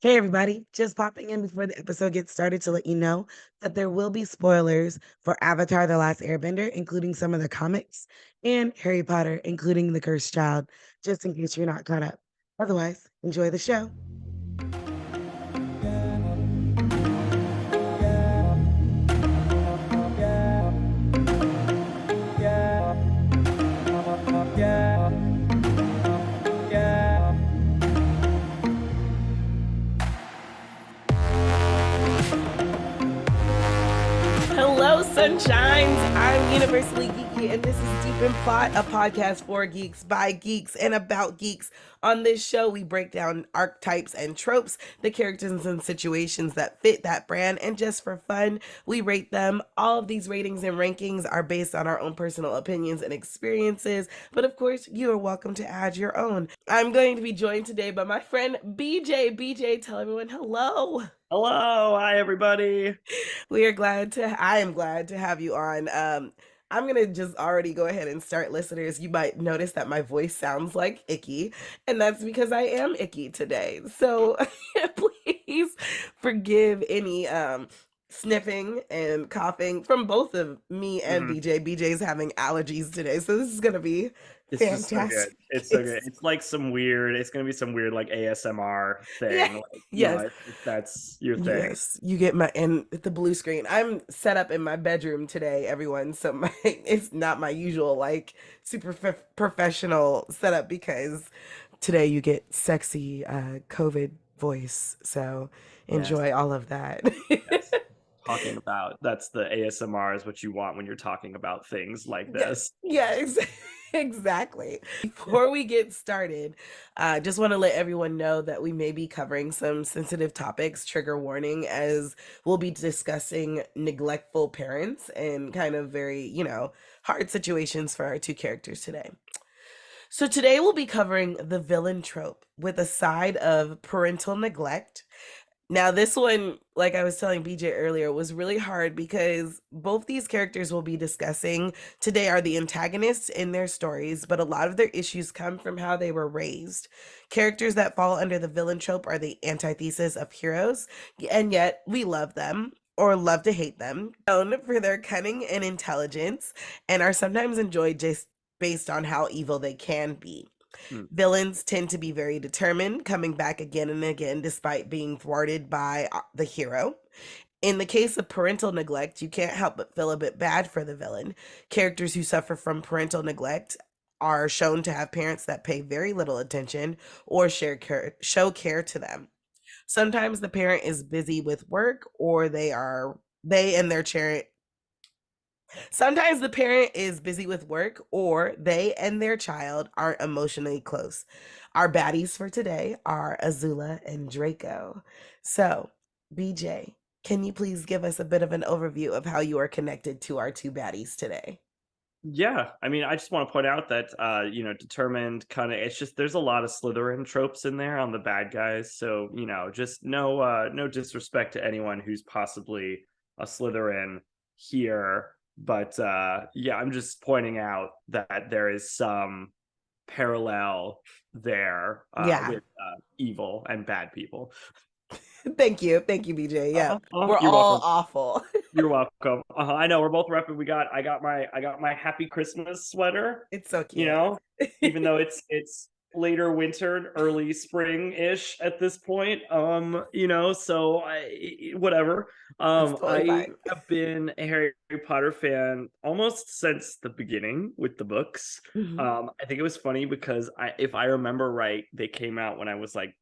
Hey everybody, just popping in before the episode gets started to let you know that there will be spoilers for Avatar: The Last Airbender, including some of the comics, and Harry Potter, including The Cursed Child, just in case you're not caught up. Otherwise, enjoy the show. Hello, sunshines. I'm Universally Geeky, and this is Deep in Plot, a podcast for geeks, by geeks, and about geeks. On this show, we break down archetypes and tropes, the characters and situations that fit that brand, and just for fun, we rate them. All of these ratings and rankings are based on our own personal opinions and experiences, but of course, you are welcome to add your own. I'm going to be joined today by my friend BJ. BJ, tell everyone hello. Hello, hi everybody. I am glad to have you on. I'm gonna just already go ahead and start, listeners. You might notice that my voice sounds like icky, and that's because I am icky today. So please forgive any sniffing and coughing from both of me and BJ. BJ's having allergies today, so this is gonna be It's just so good. fantastic. It's so good. It's like it's gonna be some weird like ASMR Yeah. thing. Like, Yes. if that's your thing. Yes, you get and the blue screen. I'm set up in my bedroom today, everyone. So it's not my usual like super professional setup because today you get sexy COVID voice. So enjoy all of that. Yes. Talking about that's the ASMR is what you want when you're talking about things like this. Yeah, exactly. Before we get started, I just want to let everyone know that we may be covering some sensitive topics, trigger warning, as we'll be discussing neglectful parents and kind of very, hard situations for our two characters today. So today we'll be covering the villain trope with a side of parental neglect. Now, this one, like I was telling BJ earlier, was really hard because both these characters we'll be discussing today are the antagonists in their stories, but a lot of their issues come from how they were raised. Characters that fall under the villain trope are the antithesis of heroes, and yet we love them or love to hate them, known for their cunning and intelligence, and are sometimes enjoyed just based on how evil they can be. Villains tend to be very determined, coming back again and again despite being thwarted by the hero. In the case of parental neglect, you can't help but feel a bit bad for the villain. Characters who suffer from parental neglect are shown to have parents that pay very little attention or show care to them. Sometimes the parent is busy with work or they and their child Sometimes the parent is busy with work or they and their child aren't emotionally close. Our baddies for today are Azula and Draco. So, BJ, can you please give us a bit of an overview of how you are connected to our two baddies today? Yeah, I mean, I just want to point out that determined kind of it's just there's a lot of Slytherin tropes in there on the bad guys. So, just no disrespect to anyone who's possibly a Slytherin here, but yeah, I'm just pointing out that there is some parallel there Yeah. with evil and bad people. Thank you. Thank you, BJ. Yeah. We're You're all welcome. awful. You're welcome. I know we're both repping. I got my Happy Christmas sweater. It's so cute. You know, even though it's later winter, early spring-ish at this point. So whatever. It's totally I fine. have been a Harry Potter fan almost since the beginning with the books. Mhm. I think it was funny because if I remember right, they came out when I was like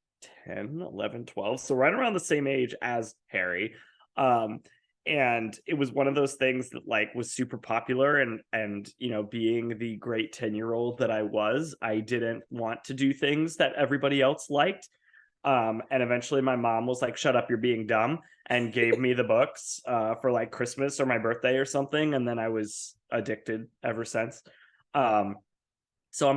10, 11, 12, so right around the same age as Harry. And it was one of those things that like was super popular, and being the great 10-year-old that I didn't want to do things that everybody else liked. And eventually my mom was like, shut up, you're being dumb, and gave me the books for like Christmas or my birthday or something, and then I was addicted ever since. So I'm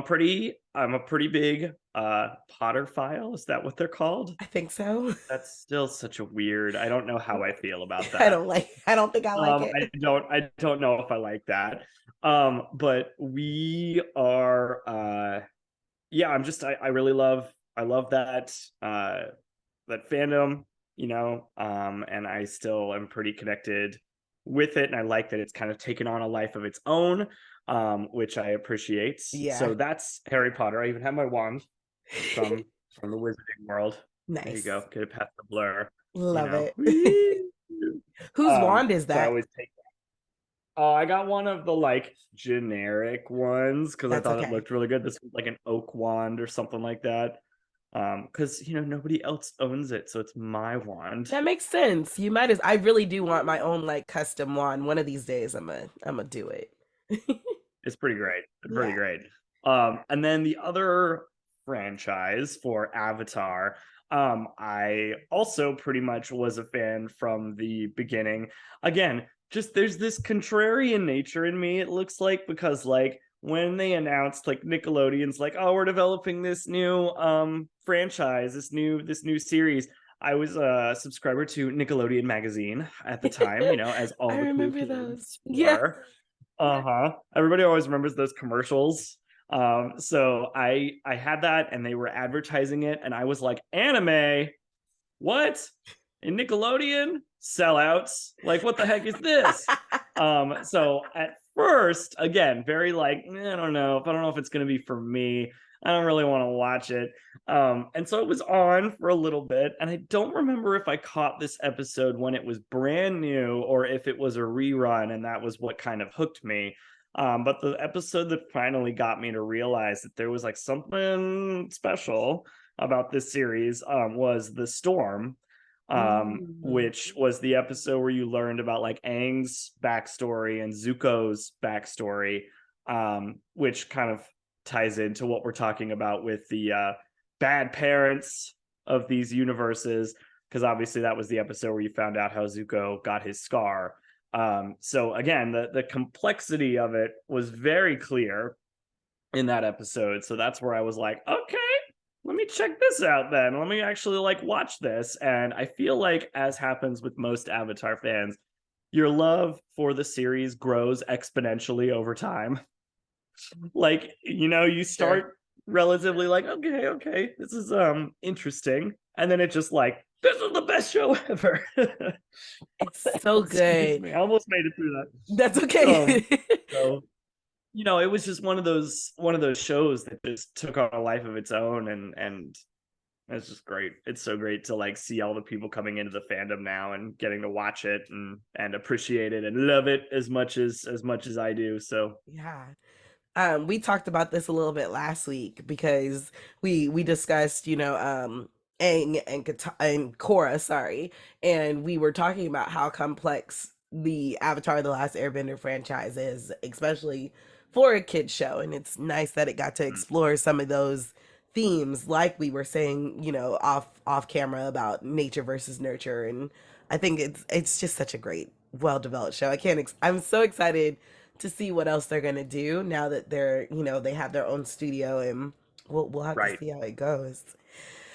a pretty big Potter file. Is that what they're called? I think so. That's still such a weird. I don't know how I feel about I that. don't think I like it. I don't know if I like that. But we are yeah, I love that that fandom, and I still am pretty connected with it, and I like that it's kind of taken on a life of its own, which I appreciate. So Yeah. that's Harry Potter. I even have my wand from the wizarding world. There you Nice. go. Get it past the blur. Love it. Whee! Whose wand is So I that? always take that. Oh, I got one of the like generic ones because I That's thought it okay. looked really good. This was like an oak wand or something like that. Because nobody else owns it, so it's my wand. That makes sense. You might as I really do want my own like custom wand. One of these days I'm gonna do it. It's pretty great. It's pretty Yeah. great. And then the other franchise for Avatar, I also pretty much was a fan from the beginning. Again, just there's this contrarian nature in me, it looks like, because like when they announced like Nickelodeon's like, oh, we're developing this new franchise, this new series. I was a subscriber to Nickelodeon magazine at the time, as I all the cool remember kids those. Yeah. were. Uh-huh. Everybody always remembers those commercials. So I had that and they were advertising it, and I was like, anime? What? In Nickelodeon? Sellouts? Like, what the heck is this? So at first, again, very like, I don't know if it's gonna be for me. I don't really want to watch it. And so it was on for a little bit, and I don't remember if I caught this episode when it was brand new or if it was a rerun, and that was what kind of hooked me. But the episode that finally got me to realize that there was like something special about this series was The Storm, Mm. which was the episode where you learned about like Aang's backstory and Zuko's backstory, which kind of ties into what we're talking about with the bad parents of these universes, because obviously that was the episode where you found out how Zuko got his scar. So again, the complexity of it was very clear in that episode. So that's where I was like, okay, let me check this out then. Let me actually like watch this. And I feel like, as happens with most Avatar fans, your love for the series grows exponentially over time. Like, you Sure. start relatively like, okay, this is interesting. And then it just like, this is the best show ever. It's so Excuse good. me. I almost made it through That's that. okay. So it was just one of those shows that just took on a life of its own, and it's just great. It's so great to like see all the people coming into the fandom now and getting to watch it and appreciate it and love it as much as I do. So Yeah. We talked about this a little bit last week because we discussed, Aang and and Korra, sorry, and we were talking about how complex the Avatar: The Last Airbender franchise is, especially for a kids show, and it's nice that it got to explore some of those themes, like we were saying, off camera about nature versus nurture, and I think it's just such a great, well developed show. I'm so excited to see what else they're gonna do now that they have their own studio, and we'll have to right. see how it goes.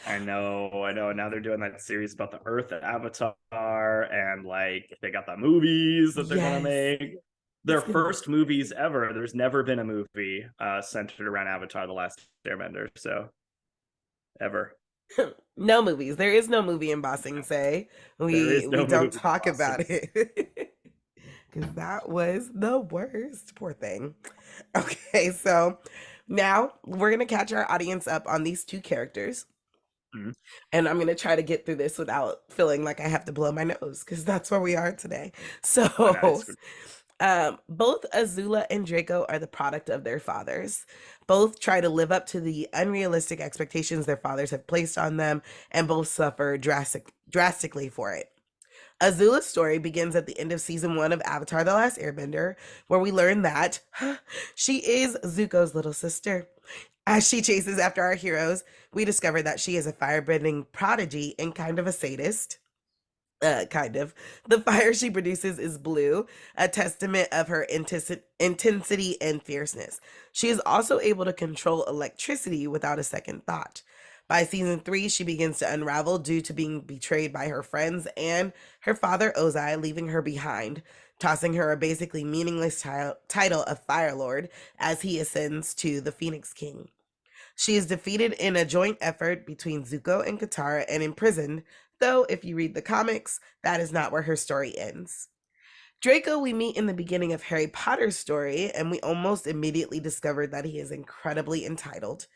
I know. Now they're doing that series about the Earth Avatar, and like they got the movies that they're gonna Yes, make. Their it's gonna be first movies ever. There's never been a movie centered around Avatar: The Last Airbender. So ever. no movies. There is no movie in Bossing Say. There We is we no don't movie. talk about Awesome. it because that was the worst. Poor thing. Okay, so now we're gonna catch our audience up on these two characters. Mhm. And I'm gonna try to get through this without feeling like I have to blow my nose, because that's where we are today. Oh, no, So, it's both Azula and Draco are the product of their fathers. Both try to live up to the unrealistic expectations their fathers have placed on them, and both suffer drastically for it. Azula's story begins at the end of season 1 of Avatar: The Last Airbender, where we learn that she is Zuko's little sister. As she chases after our heroes, we discover that she is a firebending prodigy and kind of a sadist. Kind of. The fire she produces is blue, a testament of her intensity and fierceness. She is also able to control electricity without a second thought. By season 3, she begins to unravel due to being betrayed by her friends and her father Ozai, leaving her behind, tossing her a basically meaningless title of Fire Lord as he ascends to the Phoenix King. She is defeated in a joint effort between Zuko and Katara and imprisoned, though if you read the comics, that is not where her story ends. Draco we meet in the beginning of Harry Potter's story, and we almost immediately discovered that he is incredibly entitled.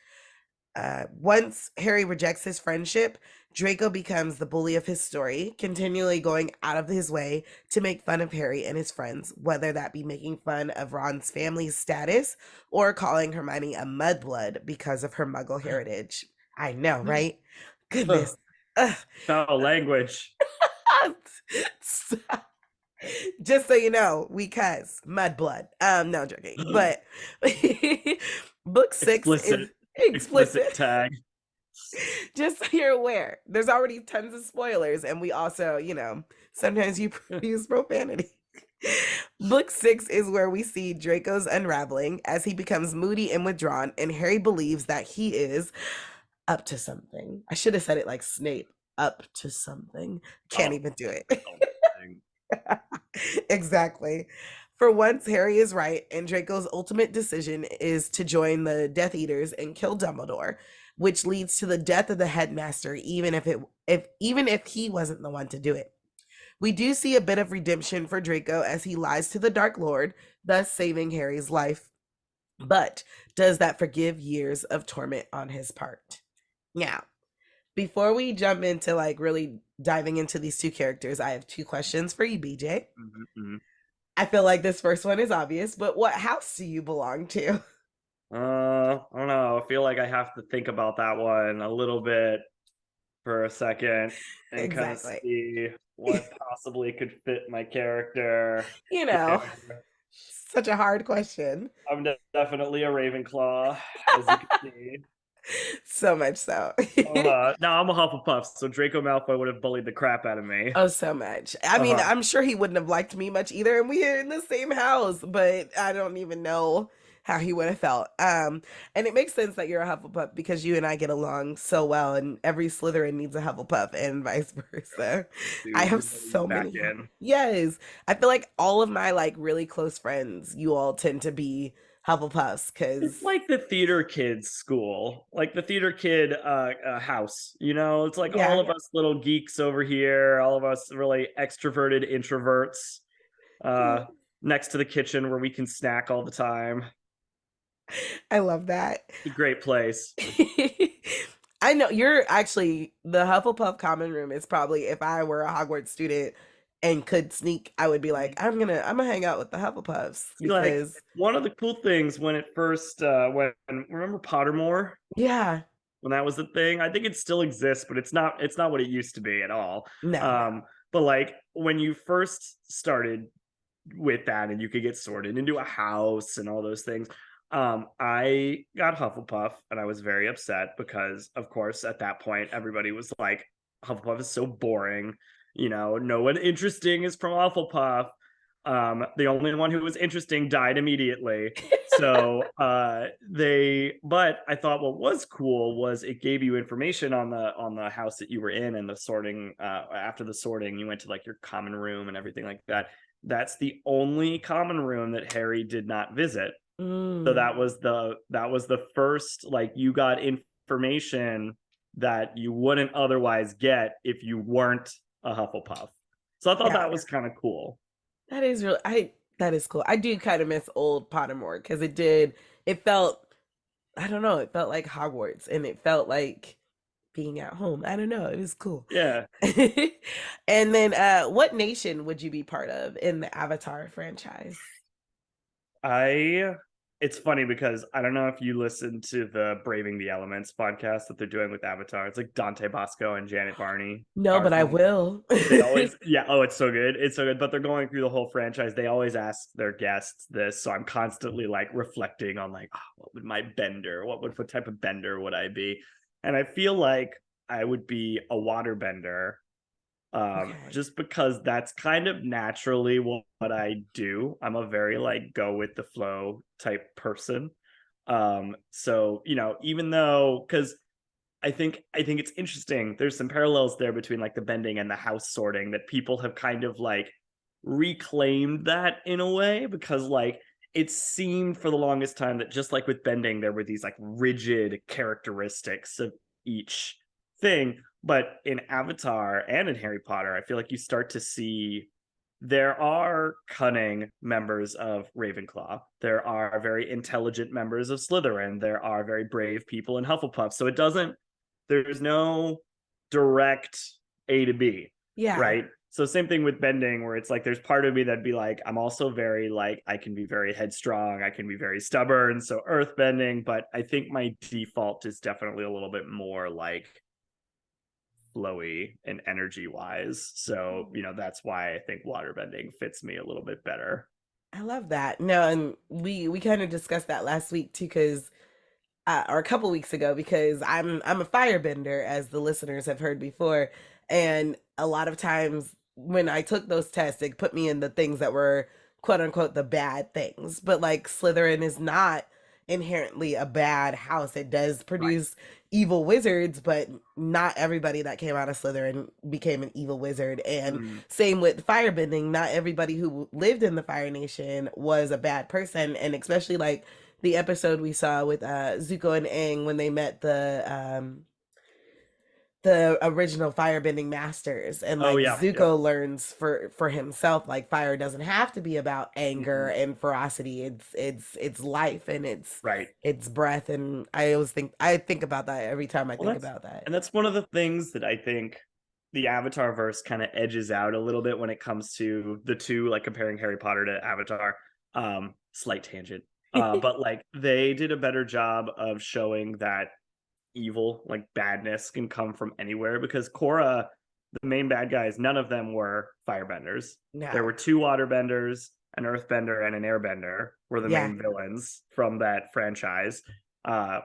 Once Harry rejects his friendship, Draco becomes the bully of his story, continually going out of his way to make fun of Harry and his friends, whether that be making fun of Ron's family's status or calling Hermione a mudblood because of her muggle heritage. I know, right? Goodness. Ugh. Foul language. Just so you know, we cuss mudblood. No joking, but book 6 is explicit tag. Just so you're aware, there's already tons of spoilers, and we also, sometimes you use profanity. Book 6 is where we see Draco's unraveling as he becomes moody and withdrawn, and Harry believes that he is up to something. I should have said it like Snape, up to something. Can't even do it. Exactly. For once, Harry is right, and Draco's ultimate decision is to join the Death Eaters and kill Dumbledore, which leads to the death of the headmaster, even if he wasn't the one to do it. We do see a bit of redemption for Draco as he lies to the Dark Lord, thus saving Harry's life. But does that forgive years of torment on his part? Now, before we jump into really diving into these two characters, I have two questions for you, BJ. Mm-hmm. I feel like this first one is obvious, but what house do you belong to? I don't know. I feel like I have to think about that one a little bit for a second and Exactly. kind of see what possibly could fit my character. Such a hard question. I'm definitely a Ravenclaw, as you can see. So much so. No, I'm a Hufflepuff, so Draco Malfoy would have bullied the crap out of me. Oh, so much. I mean, I'm sure he wouldn't have liked me much either, and we are in the same house, but I don't even know how he would have felt. And it makes sense that you're a Hufflepuff because you and I get along so well, and every Slytherin needs a Hufflepuff and vice versa. Dude, I have so many. Yes. I feel like all of my really close friends, you all tend to be Hufflepuffs because it's like the theater kids school, like the theater kid house, it's like all of us little geeks over here, all of us really extroverted introverts next to the kitchen where we can snack all the time. I love that. It's a great place. I know you're actually the Hufflepuff common room is probably if I were a Hogwarts student and could sneak, I would be like, I'm gonna hang out with the Hufflepuffs because one of the cool things when it first remember Pottermore? Yeah. When that was the thing, I think it still exists, but it's not what it used to be at all. No. But when you first started with that and you could get sorted into a house and all those things, I got Hufflepuff and I was very upset because, of course, at that point, everybody was like, Hufflepuff is so boring. No one interesting is from Hufflepuff. The only one who was interesting died immediately. So but I thought what was cool was it gave you information on the house that you were in, and the sorting after the sorting, you went to your common room and everything like that. That's the only common room that Harry did not visit. So that was the first you got information that you wouldn't otherwise get if you weren't a Hufflepuff. So I thought that was kind of cool. That is that is cool. I do kind of miss old Pottermore because it felt, I don't know, it felt like Hogwarts and it felt like being at home. I don't know. It was cool. Yeah. And then what nation would you be part of in the Avatar franchise? It's funny because I don't know if you listen to the Braving the Elements podcast that they're doing with Avatar. It's like Dante Bosco and Janet Varney. No, but I will. They always, it's so good. It's so good. But they're going through the whole franchise. They always ask their guests this. So I'm constantly reflecting on what would my bender? What type of bender would I be? And I feel like I would be a waterbender. Just because that's kind of naturally what I do. I'm a very go with the flow type person. So even though, because I think it's interesting, there's some parallels there between the bending and the house sorting that people have kind of reclaimed that in a way, because it seemed for the longest time that just like with bending, there were these like rigid characteristics of each thing. But in Avatar and in Harry Potter, I feel like you start to see there are cunning members of Ravenclaw. There are very intelligent members of Slytherin. There are very brave people in Hufflepuff. So there's no direct A to B, Yeah. right? So same thing with bending, where it's like there's part of me that'd be like, I'm also very like, I can be very headstrong, I can be very stubborn, so earth bending, but I think my default is definitely a little bit more like flowy and energy wise. So, that's why I think water bending fits me a little bit better. I love that. No, and we kind of discussed that last week too, because or a couple weeks ago, because I'm a firebender, as the listeners have heard before, and a lot of times when I took those tests, it put me in the things that were quote unquote the bad things. But like Slytherin is not inherently a bad house. It does produce evil wizards, but not everybody that came out of Slytherin became an evil wizard. And same with firebending, not everybody who lived in the Fire Nation was a bad person. And especially like the episode we saw with Zuko and Aang when they met the original firebending masters, and like Zuko learns for himself, like fire doesn't have to be about anger and ferocity. It's life, and it's breath. And I think about that every time I think about that. And that's one of the things that I think the Avatar verse kind of edges out a little bit when it comes to the two, like comparing Harry Potter to Avatar. Slight tangent. But like they did a better job of showing that evil, like badness, can come from anywhere, because Korra, the main bad guys, none of them were firebenders. No. There were 2 waterbenders, an earthbender, and an airbender were the main villains from that franchise.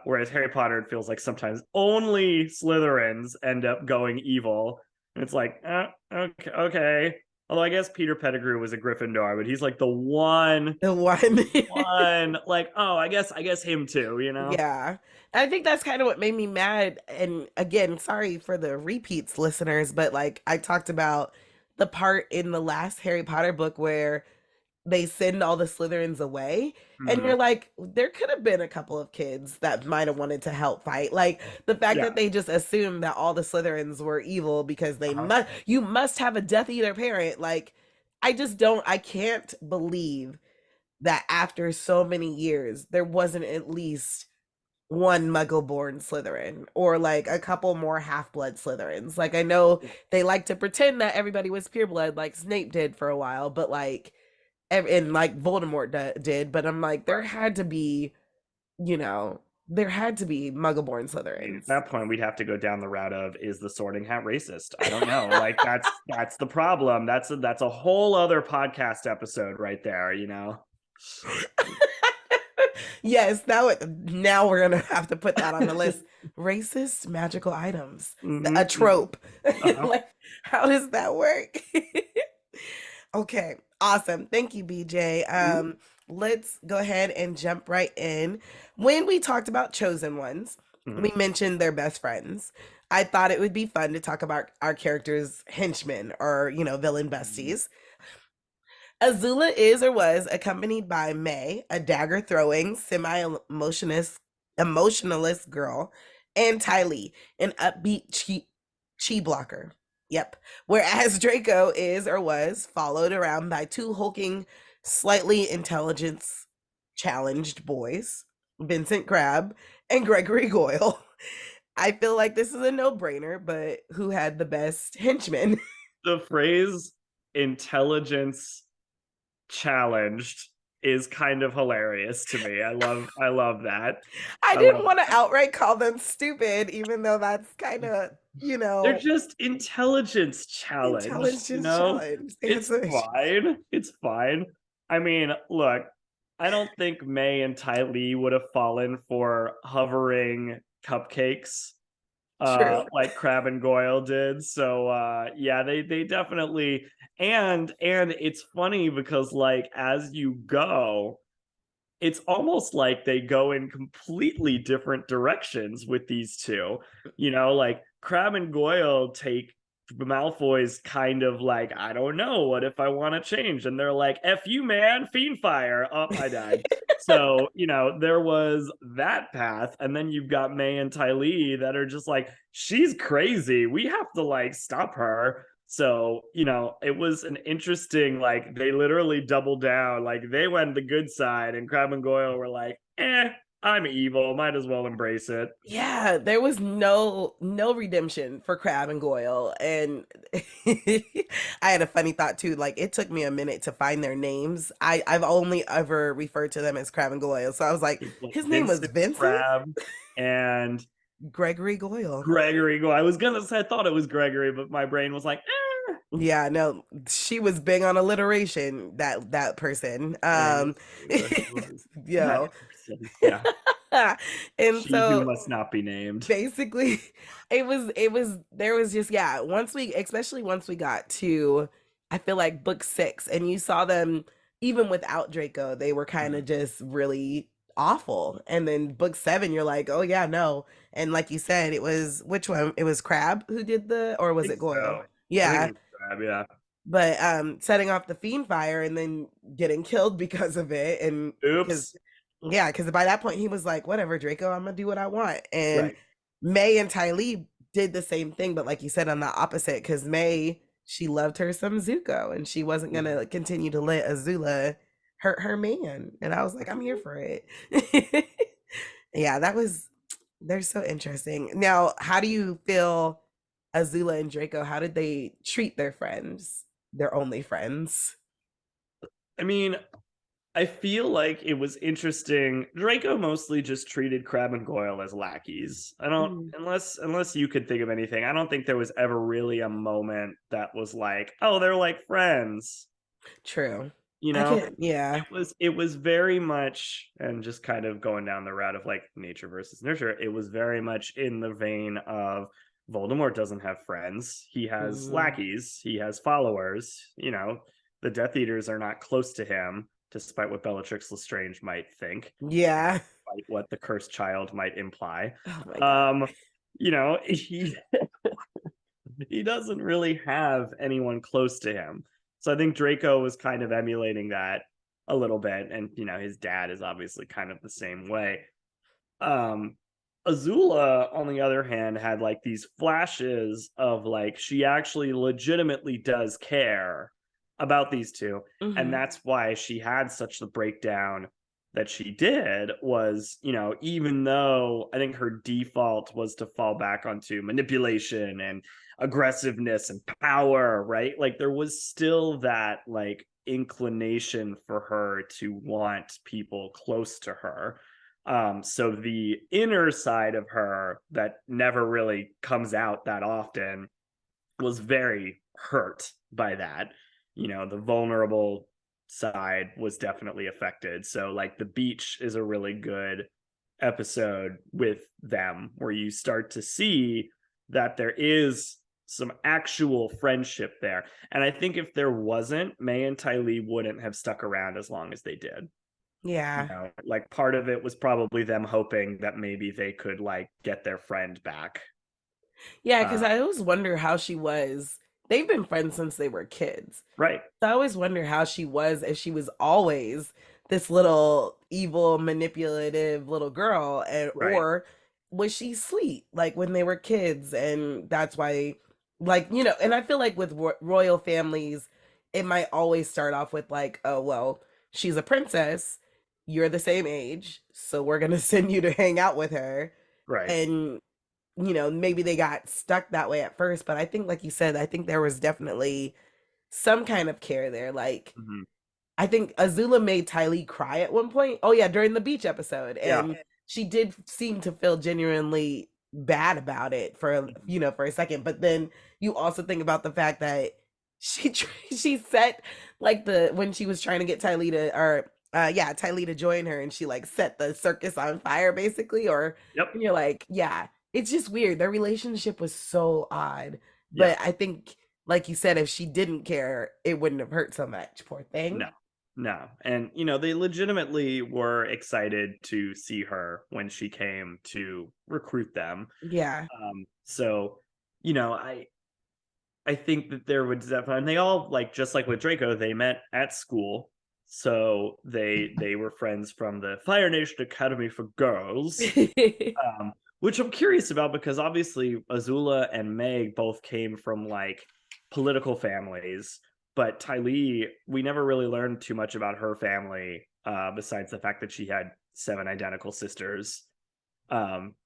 Whereas Harry Potter, it feels like sometimes only Slytherins end up going evil. And it's like, okay. Although I guess Peter Pettigrew was a Gryffindor, but he's like the one, like, oh, I guess him too, Yeah. I think that's kind of what made me mad. And again, sorry for the repeats, listeners, but like I talked about the part in the last Harry Potter book where they send all the Slytherins away. And you're like, there could have been a couple of kids that might have wanted to help fight. Like the fact that they just assumed that all the Slytherins were evil because you must have a Death Eater parent. Like, I can't believe that after so many years, there wasn't at least one Muggle-born Slytherin, or like a couple more half-blood Slytherins. Like I know they like to pretend that everybody was pureblood, like Snape did for a while, but like, and like Voldemort did. But I'm like, there had to be Muggle-born Slytherins. At that point, we'd have to go down the route of, is the Sorting Hat racist? I don't know. Like that's the problem. That's a whole other podcast episode right there. Yes, now we're gonna have to put that on the list. Racist magical items, a trope. Like, how does that work? Okay, awesome. Thank you, BJ. Let's go ahead and jump right in. When we talked about chosen ones, we mentioned their best friends. I thought it would be fun to talk about our characters' henchmen, or villain besties. Azula is or was accompanied by May, a dagger-throwing, emotionalist girl, and Ty Lee, an upbeat chi blocker. Yep. Whereas Draco is or was followed around by 2 hulking, slightly intelligence-challenged boys, Vincent Crabbe and Gregory Goyle. I feel like this is a no-brainer, but who had the best henchmen? The phrase intelligence challenged is kind of hilarious to me. I love that. I didn't want to outright call them stupid, even though that's kind of, they're just intelligence challenged. It's fine. It's fine. I mean, look, I don't think May and Ty Lee would have fallen for hovering cupcakes like Crabbe and Goyle did. So yeah, they definitely, and it's funny because like as you go, it's almost like they go in completely different directions with these two. Like Crabbe and Goyle take Malfoy's kind of like, I don't know, what if I want to change? And they're like, F you, man, fiend fire. Oh, I died. So, there was that path. And then you've got May and Ty that are just like, she's crazy. We have to like stop her. So, it was an interesting, like, they literally doubled down. Like, they went the good side, and Crabbe and Goyle were like, I'm evil. Might as well embrace it. Yeah, there was no redemption for Crabbe and Goyle. And I had a funny thought too. Like, it took me a minute to find their names. I've only ever referred to them as Crabbe and Goyle. So I was like, his name was Vincent Crabbe and Gregory Goyle. Gregory Goyle. I was gonna say, I thought it was Gregory, but my brain was like, Yeah, no, she was big on alliteration, that person. Yo. Yeah. And She so who must not be named. basically there was just, yeah, especially once we got to, I feel like book 6, and you saw them even without Draco, they were kind of just really awful. And then book 7, you're like, oh yeah, no. And like you said, it was, which one? It was Crabbe who did or was it Goyle? So. Yeah. Crabbe, yeah. But setting off the fiend fire and then getting killed because of it. And oops. Because by that point he was like, whatever, Draco, I'm gonna do what I want. And right. May and Ty did the same thing, but like you said, on the opposite, because May, she loved her some Zuko, and she wasn't gonna continue to let Azula hurt her man. And I was like, I'm here for it. Yeah, they're so interesting. Now, how do you feel Azula and Draco, how did they treat their friends, their only friends? I mean, I feel like it was interesting. Draco mostly just treated Crabbe and Goyle as lackeys. I don't, unless you could think of anything, I don't think there was ever really a moment that was like, oh, they're like friends. True. Yeah. It was very much, and just kind of going down the route of like nature versus nurture, it was very much in the vein of Voldemort doesn't have friends. He has lackeys. He has followers. The Death Eaters are not close to him, despite what Bellatrix Lestrange might think. Yeah. Despite what the cursed child might imply. Oh my God. He doesn't really have anyone close to him. So I think Draco was kind of emulating that a little bit. And, his dad is obviously kind of the same way. Azula, on the other hand, had like these flashes of like, she actually legitimately does care about these two. And that's why she had such the breakdown that she did, was, even though I think her default was to fall back onto manipulation and aggressiveness and power, right? Like, there was still that like inclination for her to want people close to her. So the inner side of her that never really comes out that often was very hurt by that. The vulnerable side was definitely affected. So like the beach is a really good episode with them, where you start to see that there is some actual friendship there. And I think if there wasn't, May and Ty wouldn't have stuck around as long as they did. Yeah. Like part of it was probably them hoping that maybe they could like get their friend back. Yeah, because I always wonder how she was. They've been friends since they were kids. Right. So I always wonder how she was, if she was always this little evil, manipulative little girl, or was she sweet like when they were kids? And that's why, like, and I feel like with royal families, it might always start off with like, oh, well, she's a princess, you're the same age, so we're going to send you to hang out with her. Right. And maybe they got stuck that way at first, but I think, like you said, I think there was definitely some kind of care there. Like, I think Azula made Ty cry at one point. Oh yeah, during the beach episode. And she did seem to feel genuinely bad about it for, for a second. But then you also think about the fact that she set like when she was trying to get Ty to join her, and she like set the circus on fire basically, and you're like, yeah, it's just weird. Their relationship was so odd. But I think, like you said, if she didn't care, it wouldn't have hurt so much. Poor thing. No. And, they legitimately were excited to see her when she came to recruit them. Yeah. So, I think that there would definitely, and they all, like, just like with Draco, they met at school. So they were friends from the Fire Nation Academy for Girls. Which I'm curious about because obviously Azula and Meg both came from like political families, but Ty Lee, we never really learned too much about her family, besides the fact that she had 7 identical sisters.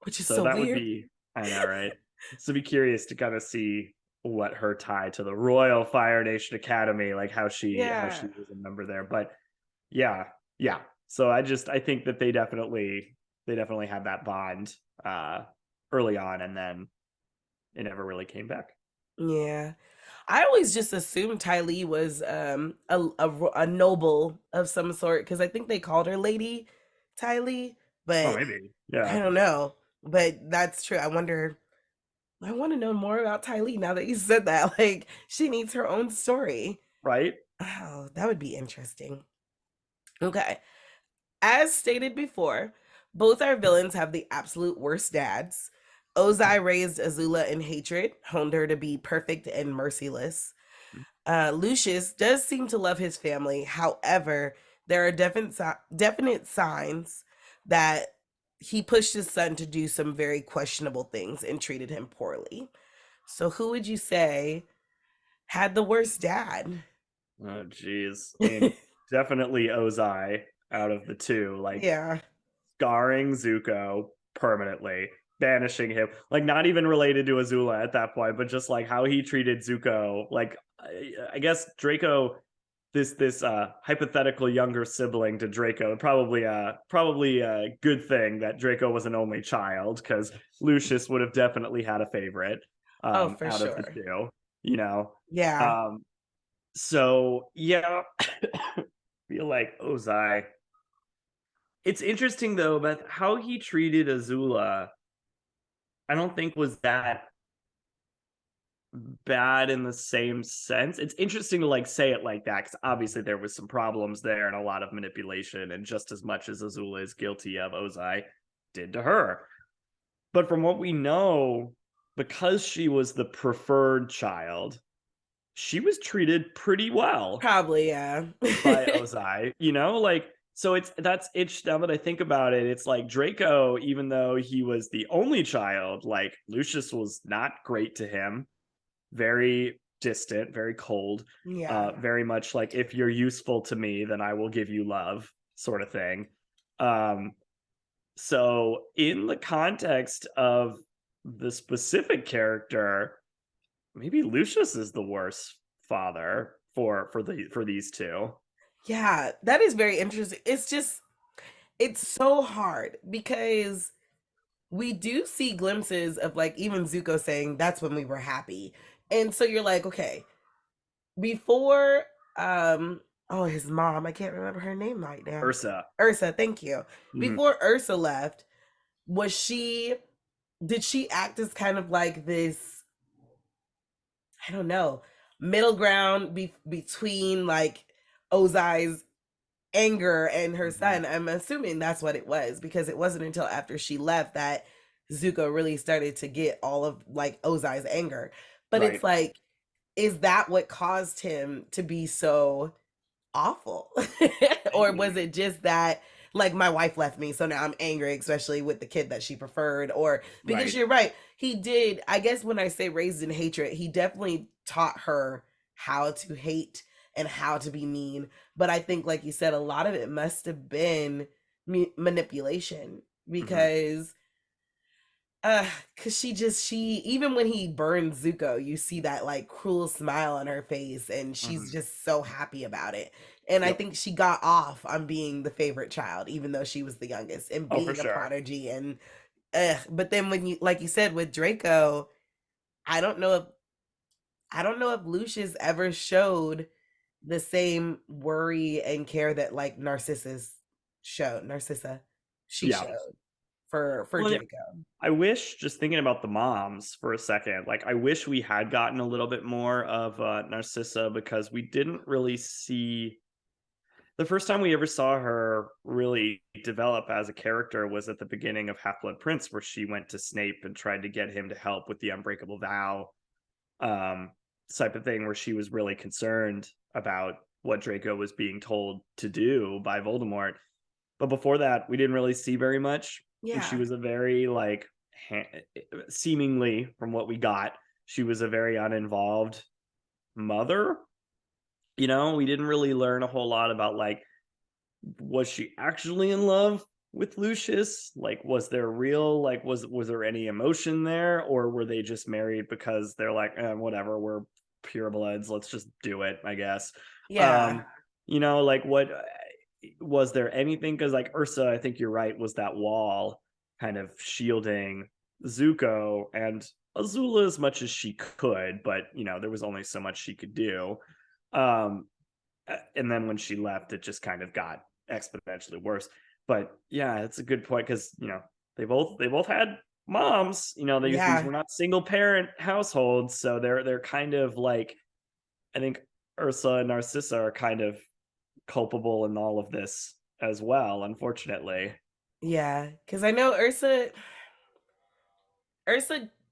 Which is So so that would weird. be, I know, right? So be curious to kind of see what her tie to the Royal Fire Nation Academy, like how she Yeah. was a member there. But yeah, yeah. So I think that they definitely had that bond uh early on, and then it never really came back. Yeah. I always just assumed Ty Lee was a noble of some sort because I think they called her Lady Ty Lee, Oh, but maybe. I Yeah. don't know. But that's true. I want to know more about Ty Lee now that you said that. Like, she needs her own story. Right? Oh, that would be interesting. Okay. As stated before, both our villains have the absolute worst dads. Ozai raised Azula in hatred, honed her to be perfect and merciless. Lucius does seem to love his family. However, there are definite signs that he pushed his son to do some very questionable things and treated him poorly. So, who would you say had the worst dad? Oh, geez. I mean, definitely Ozai out of the two. Like, Yeah. scarring Zuko permanently, banishing him. Like, not even related to Azula at that point, but just like how he treated Zuko. Like, I guess Draco, this hypothetical younger sibling to Draco, probably a good thing that Draco was an only child, because Lucius would have definitely had a favorite Oh, for out of the sure. two, you know. Yeah. Um, so yeah, feel like Ozai. It's interesting though, Beth, how he treated Azula. I don't think was that bad in the same sense. It's interesting to like say it like that because obviously there was some problems there and a lot of manipulation, and just as much as Azula is guilty of, Ozai did to her. But from what we know, because she was the preferred child, she was treated pretty well Probably, yeah. by Ozai, like, so it's now that I think about it, it's like Draco, even though he was the only child, like Lucius was not great to him, very distant, very cold, Yeah. very much like, if you're useful to me, then I will give you love, sort of thing. Um, so in the context of the specific character, maybe Lucius is the worst father for these two. Yeah, that is very interesting. It's so hard because we do see glimpses of like even Zuko saying that's when we were happy. And so you're like, okay, before oh his mom, I can't remember her name right now. Ursa. Ursa, thank you. Mhm. Before Ursa left, was did she act as kind of like this, I don't know, middle ground between like Ozai's anger and her Mhm. son? I'm assuming that's what it was because it wasn't until after she left that Zuko really started to get all of like Ozai's anger. But Right. it's like, is that what caused him to be so awful? Or was Maybe. it just that like my wife left me, so now I'm angry, especially with the kid that she preferred? Or because Right. you're right, he did, I guess when I say raised in hatred, he definitely taught her how to hate and how to be mean. But I think, like you said, a lot of it must have been manipulation Mhm. because cause she even when he burns Zuko, you see that like cruel smile on her face and she's Mhm. just so happy about it. And I Yep. think she got off on being the favorite child, even though she was the youngest, and Oh, for being a sure. prodigy. And but then when you, like you said, with Draco, I don't know if Lucius ever showed the same worry and care that like Narcissa she Yeah. showed for Well, Draco. I wish, just thinking about the moms for a second, like I wish we had gotten a little bit more of Narcissa, because we didn't really see, the first time we ever saw her really develop as a character was at the beginning of Half-Blood Prince, where she went to Snape and tried to get him to help with the Unbreakable Vow. Um, type of thing where she was really concerned about what Draco was being told to do by Voldemort. But before that, we didn't really see very much. And she Yeah. was a very like seemingly from what we got, she was a very uninvolved mother. You know, we didn't really learn a whole lot about like was she actually in love with Lucius? Like was there real like was there any emotion there, or were they just married because they're like whatever, we're purebloods, let's just do it, I guess. Yeah. You know, like what was there anything, cuz like Ursa, I think you're right, was that wall kind of shielding Zuko and Azula as much as she could, but you know, there was only so much she could do. Um and then when she left, it just kind of got exponentially worse. But yeah, it's a good point because you know they both had moms. You know, these Yeah. were not single parent households, so they're kind of like, I think Ursa and Narcissa are kind of culpable in all of this as well, unfortunately. Yeah. Because I know Ursa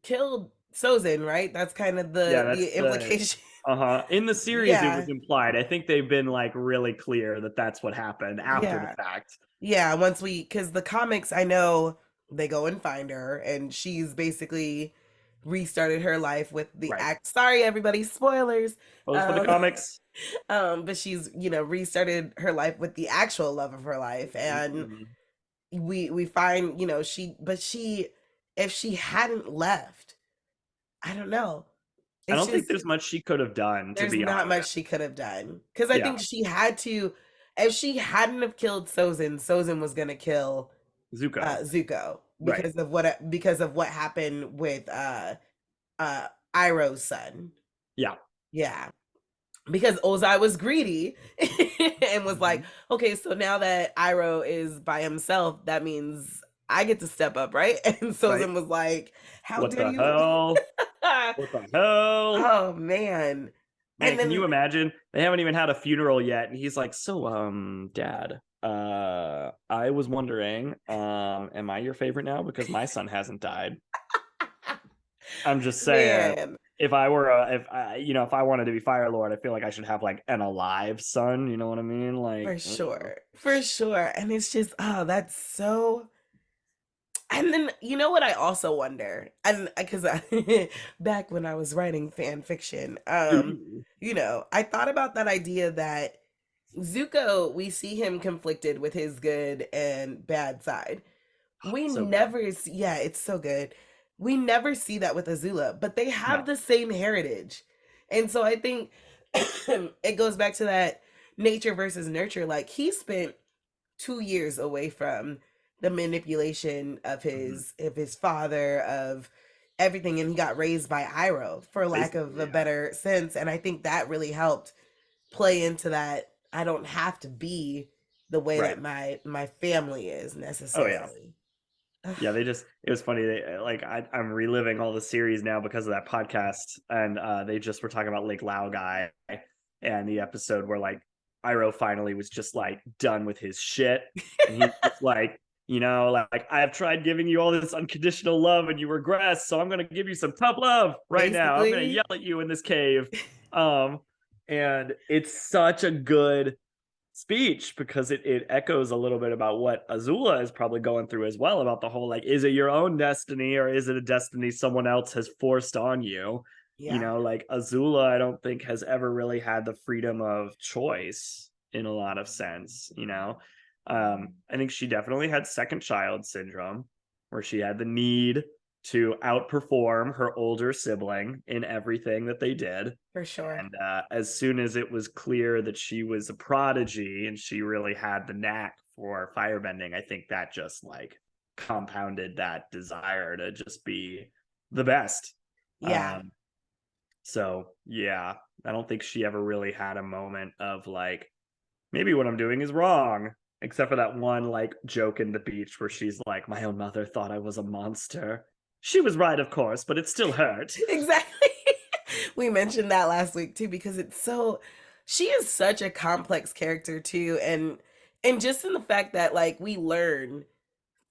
killed Sozin, right? That's kind of Yeah, the that's the implication. uh-huh. In the series, it was Yeah. implied. I think they've been like really clear that that's what happened after the Yeah. fact. Yeah. Because the comics, I know they go and find her, and she's basically restarted her life with the Right. act. Sorry, everybody, spoilers. Those for the Um, comics. but she's restarted her life with the actual love of her life, and Mhm. we find she if she hadn't left, I don't know. I It's don't think just there's much she could have done, to there's be not much honest. she could have done because I Yeah, think she had to. If she hadn't have killed Sozin, Sozin was gonna kill Zuko. Zuko Right. because of what happened with uh Iroh's son. Yeah. Yeah, because Ozai was greedy and was like, Mhm. okay, so now that Iroh is by himself, that means I get to step up, right? And Right. Sozin was like, how What dare the you? hell? What the hell? Oh man. Man, And can you then imagine? They haven't even had a funeral yet, and he's like, "So, Dad, I was wondering, am I your favorite now because my son hasn't died?" I'm just saying, man, if I were if I, you know, if I wanted to be Fire Lord, I feel like I should have like an alive son. You know what I mean? Like, for sure. For sure. And it's just, oh, that's so. And then you know what I also wonder, and because back when I was writing fan fiction, ooh, I thought about that idea that Zuko, we see him conflicted with his good and bad side. We so good. never see, yeah, it's so good. We never see that with Azula, but they have No, the same heritage. And so I think it goes back to that nature versus nurture. Like he spent 2 years away from the manipulation mhm, of his father, of everything, and he got raised by Iroh, for lack basically, of a yeah, better sense. And I think that really helped play into that. I don't have to be the way right. that my family is Oh yeah. necessarily. Yeah, they just it was funny. They like I'm reliving all the series now because of that podcast, and they just were talking about Lake Lao guy and the episode where like Iroh finally was just like done with his shit, and he's just like, you know, like I have tried giving you all this unconditional love and you regress, so I'm gonna give you some tough love right now. I'm gonna Basically, yell at you in this cave, um, and it's such a good speech because it echoes a little bit about what Azula is probably going through as well, about the whole like, is it your own destiny or is it a destiny someone else has forced on you? You yeah, know, like Azula, I don't think has ever really had the freedom of choice in a lot of sense, you know. I think she definitely had second child syndrome where she had the need to outperform her older sibling in everything that they did, for sure. and as soon as it was clear that she was a prodigy and she really had the knack for firebending, I think that just like compounded that desire to just be the best. Yeah, Um, so yeah, I don't think she ever really had a moment of like, maybe what I'm doing is wrong, except for that one like joke in the beach where she's like, my own mother thought I was a monster. She was right, of course, but it still hurt. exactly. We mentioned that last week too because it's so she is such a complex character too, and just in the fact that like we learn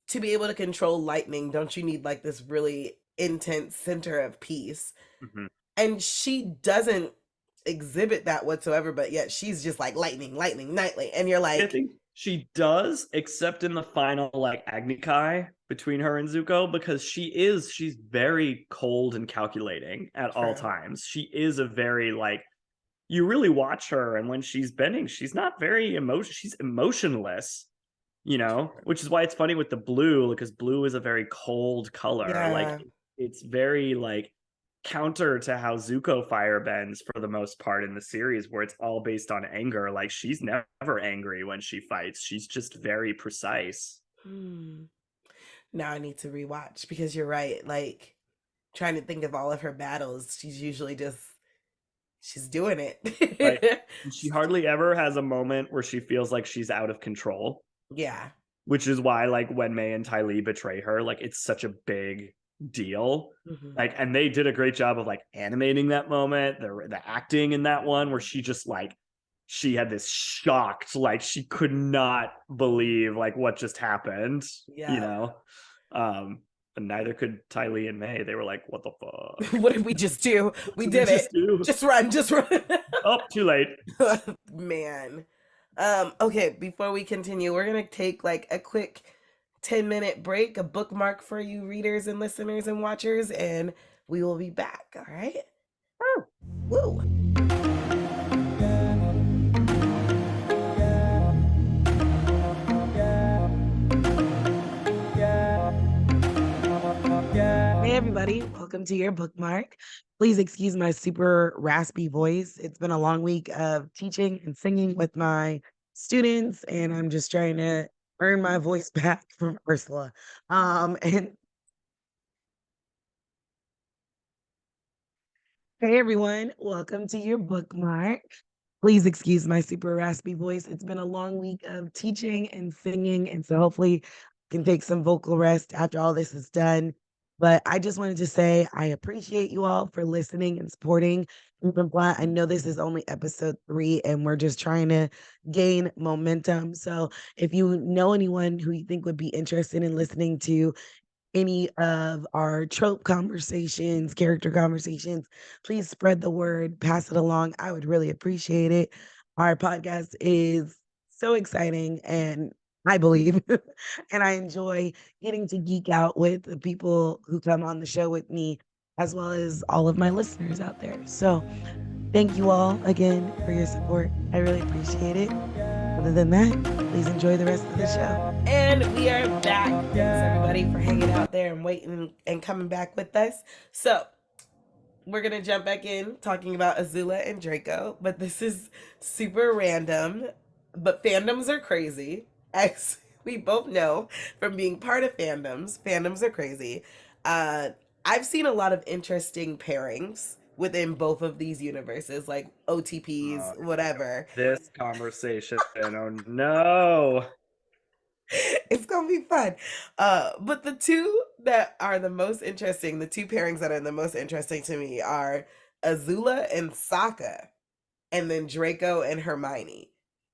to be able to control lightning, don't you need like this really intense center of peace? Mhm. And she doesn't exhibit that whatsoever, but yet she's just like lightning, lightning, nightly. And you're I like, think she does, except in the final like Agni Kai between her and Zuko, because she's very cold and calculating at all true. times. She is a very like you really watch her, and when she's bending, she's not very she's emotionless, which is why it's funny with the blue, because blue is a very cold color. Like Yeah. it's very like counter to how Zuko firebends for the most part in the series, where it's all based on anger. Like she's never angry when she fights. She's just very precise. Now I need to rewatch because you're right. Like trying to think of all of her battles, she's usually just she's doing Right. it. She hardly ever has a moment where she feels like she's out of control. Yeah. Which is why like when May and Ty Lee betray her, like it's such a big deal. Like, and they did a great job of like animating that moment, the acting in that one where she just like she had this shocked, like she could not believe like what just happened, Yeah. and neither could Ty Lee and May. They were like, what the fuck? What did we just do? What We did we did just it. do? Just run, just run. Oh, too late. Man. Okay, before we continue, we're gonna take like a quick 10-minute break, a bookmark for you readers and listeners and watchers, and we will be back. All right. Woo. Hey, everybody, welcome to your bookmark. Please excuse my super raspy voice. It's been a long week of teaching and singing with my students, and I'm just trying to earn my voice back from Ursula. And hey, everyone, welcome to your bookmark. Please excuse my super raspy voice. It's been a long week of teaching and singing, and so hopefully I can take some vocal rest after all this is done. But I just wanted to say I appreciate you all for listening and supporting Open Plot. I know this is only episode 3, and we're just trying to gain momentum. So if you know anyone who you think would be interested in listening to any of our trope conversations, character conversations, please spread the word, pass it along. I would really appreciate it. Our podcast is so exciting, and I believe, and I enjoy getting to geek out with the people who come on the show with me, as well as all of my listeners out there. So thank you all again for your support. I really appreciate it. Other than that, please enjoy the rest of the show. And we are back. Thanks everybody for hanging out there and waiting and coming back with us. So we're gonna jump back in talking about Azula and Draco, but this is super random. But fandoms are crazy, as we both know from being part of fandoms. Fandoms are crazy. Uh, I've seen a lot of interesting pairings within both of these universes, like OTPs, whatever. This conversation. Oh no. It's gonna be fun. But the two that are the most interesting, the two pairings that are the most interesting to me are Azula and Sokka, and then Draco and Hermione.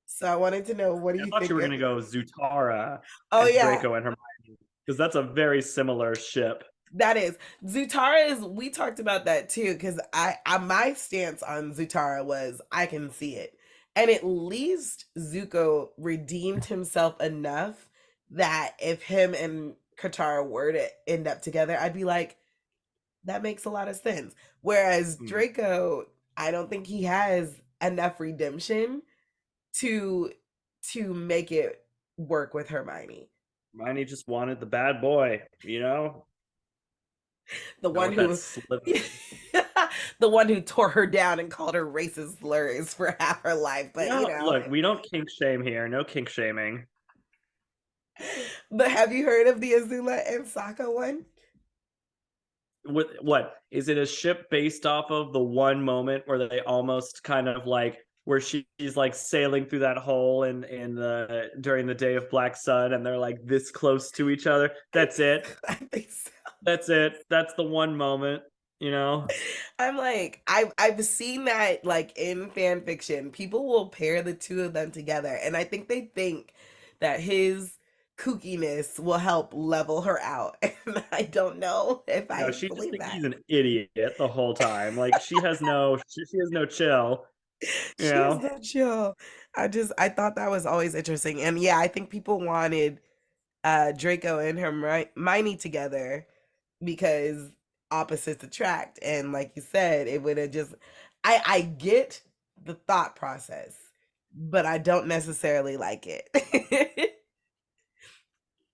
So I wanted to know, what do I you thought you think were of? gonna go Zutara Oh and yeah, Draco and Hermione, because that's a very similar ship. that is Zutara. Is we talked about that too, because I my stance on Zutara was I can see it, and at least Zuko redeemed himself enough that if him and Katara were to end up together, I'd be like, that makes a lot of sense. Whereas Draco, I don't think he has enough redemption to make it work with Hermione. Hermione just wanted the bad boy, The know one what that who Slytherin. the one who tore her down and called her racist slurs for half her life. But Look, we don't kink shame here. No kink shaming. But have you heard of the Azula and Sokka one? What is it? A ship based off of the one moment where they almost kind of like where she's like sailing through that hole in the during the day of black sun, and they're like this close to each other. That's it. I think so. That's it. That's the one moment. I'm like, I've seen that like in fan fiction. People will pair the two of them together, and I think they think that his kookiness will help level her out. And I don't know if No, I she just believe thinks that. he's an idiot the whole time. Like she has no chill. You She has know? no chill. I thought that was always interesting. And yeah, I think people wanted Draco and Hermione together because opposites attract. And like you said, it would have just I get the thought process, but I don't necessarily like it.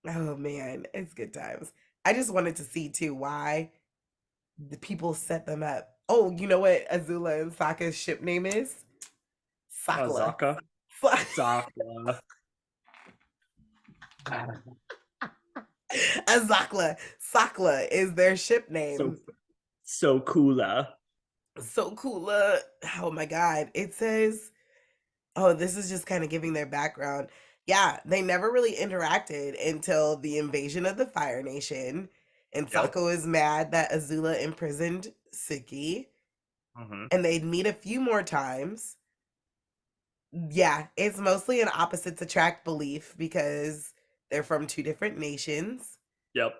Oh man, it's good times. I just wanted to see too why the people set them up. Oh, you know what Azula and Sokka's ship name is? Sakla. Zaka. Zaka. Azakla. Sakla is their ship So name. so cooler. So cool. Oh my god. It says, oh, this is just kind of giving their background. Yeah, they never really interacted until the invasion of the Fire Nation. And Yep. Sokka is mad that Azula imprisoned Suki. Mm-hmm. And they'd meet a few more times. Yeah, it's mostly an opposites attract belief because they're from two different nations. Yep.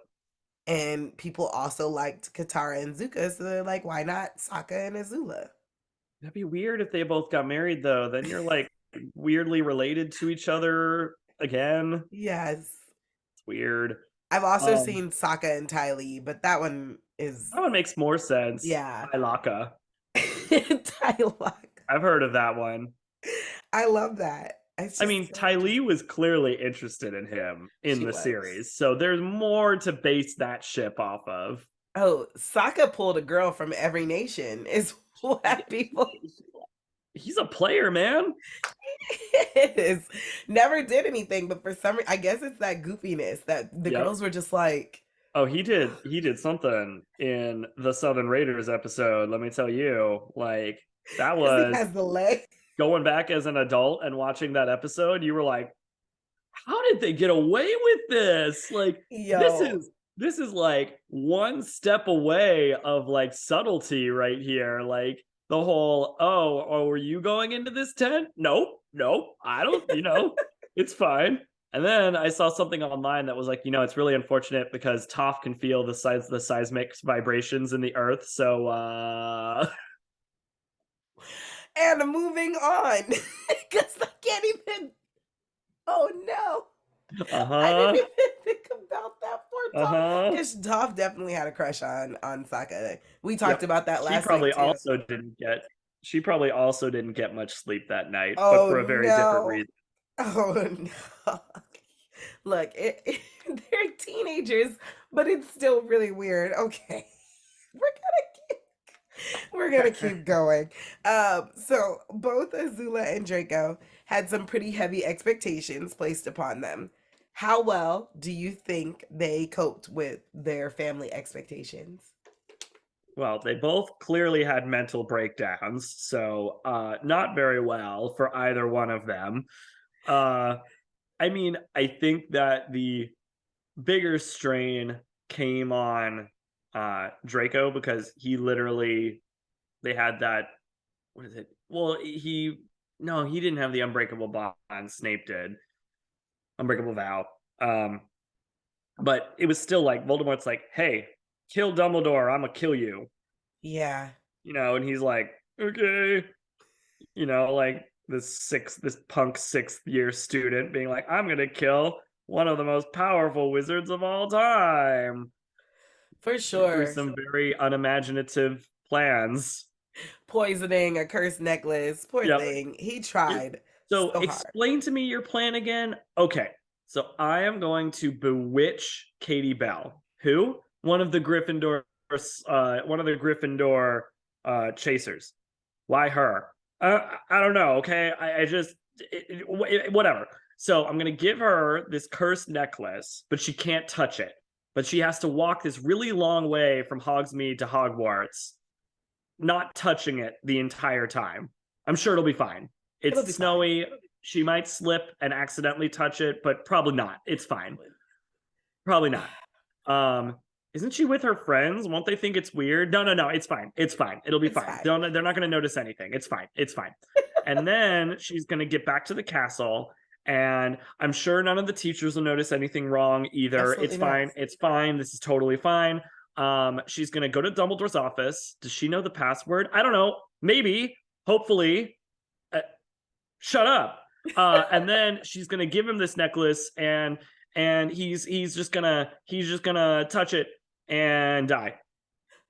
And people also liked Katara and Zuko, so they're like, why not Sokka and Azula? That'd be weird if they both got married though. Then you're like weirdly related to each other again. Yes. It's weird. I've also seen Sokka and Ty Lee, but that one is, That one makes more sense. yeah. Ilaka. Tylock. I've heard of that one. I love that. It's I just mean, so Ty Lee was clearly interested in him in She the was. series, so there's more to base that ship off of. Oh, Sokka pulled a girl from every nation, is what people. He's a player, man. Is. Never did anything, but for some reason, I guess it's that goofiness that the Yep. girls were just like, Oh, he did something in the Southern Raiders episode. Let me tell you, like that 'cause he was has the leg. going back as an adult and watching that episode. You were like, how did they get away with this? Like Yo, this is like one step away of like subtlety right here. Like the whole, oh, were you going into this tent? Nope, I don't, it's fine. And then I saw something online that was like, it's really unfortunate because Toph can feel the seismic vibrations in the earth. So and moving on because I can't even. Oh no. I didn't even think about that for Toph. Because Toph definitely had a crush on Sokka. We talked about that last week too. She probably also didn't get much sleep that night, but Oh for a very different no. reason. Oh no. Look, they're teenagers, but it's still really weird. Okay. We're gonna keep going. So both Azula and Draco had some pretty heavy expectations placed upon them. How well do you think they coped with their family expectations? Well, they both clearly had mental breakdowns, so not very well for either one of them. I mean, I think that the bigger strain came on Draco because they had that, what is it? Well, he didn't have the unbreakable bond. Snape did. Unbreakable vow. But it was still like Voldemort's like, hey, kill Dumbledore, I'm gonna kill you. Yeah. And he's like, okay. Like this punk 6th-year student being like, I'm gonna kill one of the most powerful wizards of all time. For sure. Through some very unimaginative plans. Poisoning a cursed necklace. Poor thing. He tried. So hard. Explain to me your plan again. Okay. So I am going to bewitch Katie Bell. Who? One of the Gryffindor chasers. Why her? I don't know. Okay. I just whatever. So I'm gonna give her this cursed necklace, but she can't touch it. But she has to walk this really long way from Hogsmeade to Hogwarts, not touching it the entire time. I'm sure it'll be fine. It's snowy. Fine. She might slip and accidentally touch it, but probably not. It's fine. Probably not. Isn't she with her friends? Won't they think it's weird? No. It's fine. It's fine. It'll be fine. They're not going to notice anything. It's fine. And then she's going to get back to the castle And I'm sure none of the teachers will notice anything wrong either. It's Absolutely not. fine. It's fine. This is totally fine. She's gonna go to Dumbledore's office. Does she know the password? I don't know. Maybe. Hopefully. Uh, shut up. And then she's gonna give him this necklace, and he's just gonna touch it and die.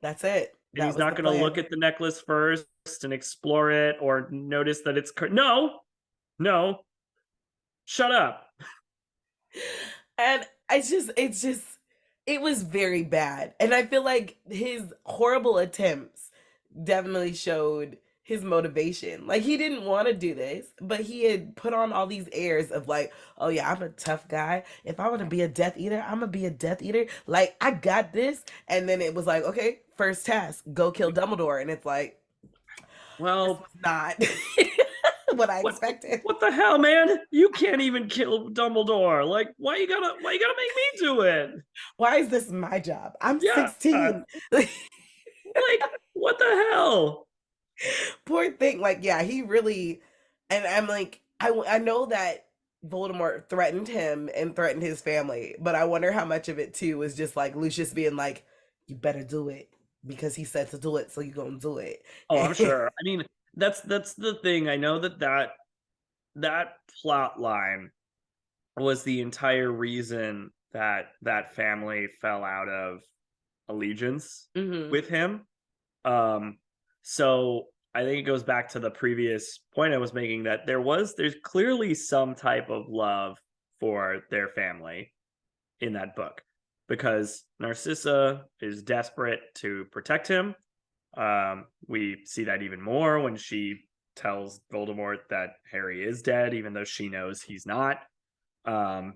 That's it. And That he's was not the gonna look plan. at the necklace first and explore it or notice that it's no. Shut up. And it was very bad. And I feel like his horrible attempts definitely showed his motivation. Like he didn't want to do this, but he had put on all these airs of like, oh yeah, I'm a tough guy. If I want to be a Death Eater, I'm gonna be a Death Eater. Like I got this. And then it was like, okay, first task, go kill Dumbledore. And it's like, this Well, was not what I expected. what the hell, man? You can't even kill Dumbledore. Like, why you gotta make me do it? Why is this my job? I'm Yeah. 16. Like, what the hell? Poor thing. Like, yeah, he really, and I'm like, I know that Voldemort threatened him and threatened his family, but I wonder how much of it too was just like Lucius being like, you better do it because he said to do it, so you gonna do it. Oh, I'm sure. I mean, that's the thing. I know that plot line was the entire reason that family fell out of allegiance Hmm. with him. So I think it goes back to the previous point I was making that there's clearly some type of love for their family in that book because Narcissa is desperate to protect him. We see that even more when she tells Voldemort that Harry is dead, even though she knows he's not. Um,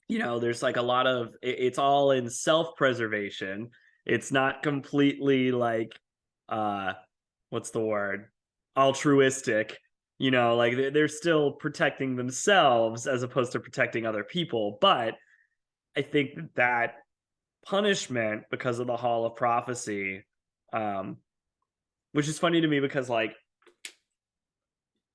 there's like a lot of it's all in self-preservation. It's not completely like uh what's the word? Altruistic. Like they're still protecting themselves as opposed to protecting other people. But I think that punishment because of the Hall of Prophecy, um, which is funny to me because like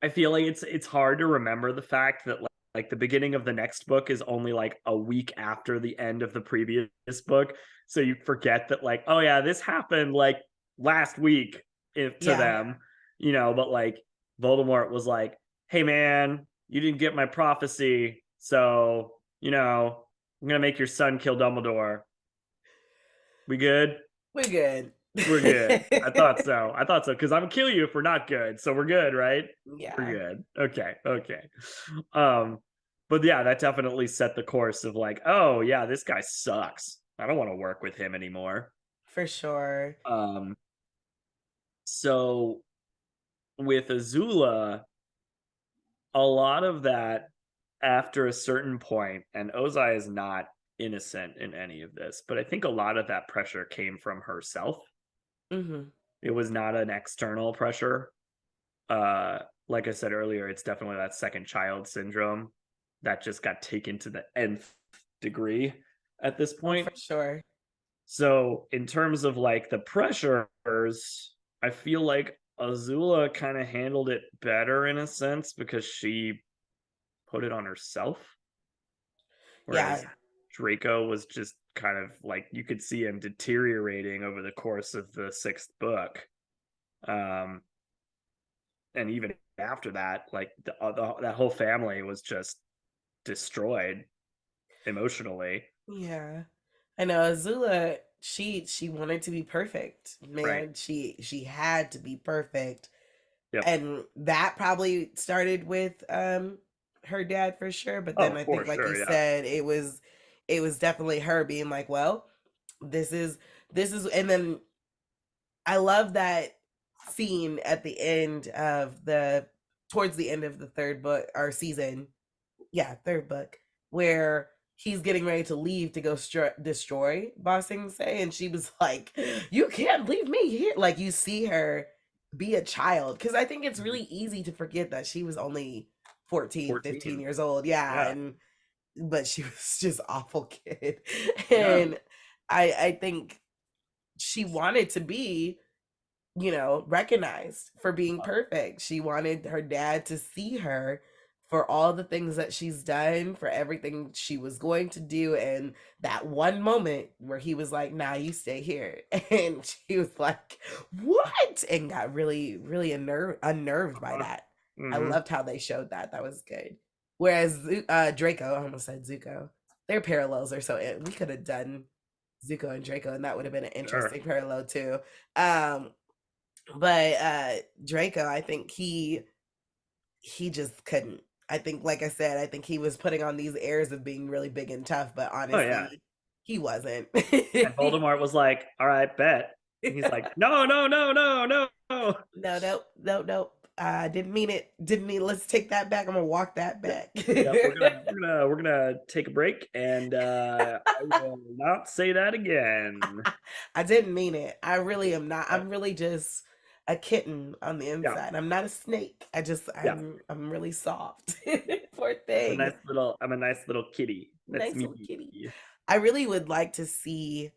I feel like it's hard to remember the fact that like the beginning of the next book is only like a week after the end of the previous book. So you forget that like, oh yeah, this happened like last week to Yeah. them, but like Voldemort was like, hey man, you didn't get my prophecy, so I'm gonna make your son kill Dumbledore. We good? We're good. We're good. I thought so. Because I'm gonna kill you if we're not good. So we're good, right? We're Yeah, good. Okay. Um, but yeah, that definitely set the course of like, oh yeah, this guy sucks. I don't want to work with him anymore. for sure. Um, so with Azula, a lot of that after a certain point, and Ozai is not innocent in any of this, but I think a lot of that pressure came from herself. Hmm. It was not an external pressure. Uh, like I said earlier, it's definitely that second child syndrome that just got taken to the nth degree at this Oh, point. for sure. So, in terms of like the pressures, I feel like Azula kind of handled it better in a sense because she put it on herself, Yeah. whereas Draco was just kind of like you could see him deteriorating over the course of the sixth book. Um, and even after that, like that whole family was just destroyed emotionally. Yeah. I know Azula, she wanted to be perfect. Right. Man, she had to be perfect. Yep. And that probably started with her dad for sure, but then Oh, I for think like you sure. Yeah. said it was definitely her being like, well, this is and then I love that scene at the end of the towards the end of the third book or season, yeah, third book, where he's getting ready to leave to go destroy Ba Sing Se, and she was like, "You can't leave me here." Like you see her be a child, because I think it's Mhm. really easy to forget that she was only 14, 15 14. years old. Yeah, Yeah. and but she was just awful kid, Yeah. and I think she wanted to be recognized for being perfect. She wanted her dad to see her for all the things that she's done, for everything she was going to do, and that one moment where he was like, "Nah, you stay here," and she was like, "What?" and got really, really unnerved by that. I Mm-hmm. loved how they showed that. That was good. Whereas Draco, I almost said Zuko, their parallels are so. We could have done Zuko and Draco, and that would have been an Sure. interesting parallel too. But Draco, I think he just couldn't. I think, like I said, I think he was putting on these airs of being really big and tough, but Oh yeah. honestly, he wasn't. And Voldemort was like, "All right, bet." And he's like, "No, no, no, no, no." No, nope, nope, nope. I didn't mean it. Didn't mean. Let's take that back. I'm gonna walk that back. Yeah, we're gonna take a break, and I will not say that again. I didn't mean it. I really am not. Uh, I'm really just a kitten on the yeah, inside. I'm not a snake. yeah. I'm really soft. Poor I'm a thing. nice little kitty. That's Nice me. little kitty. I really would like to see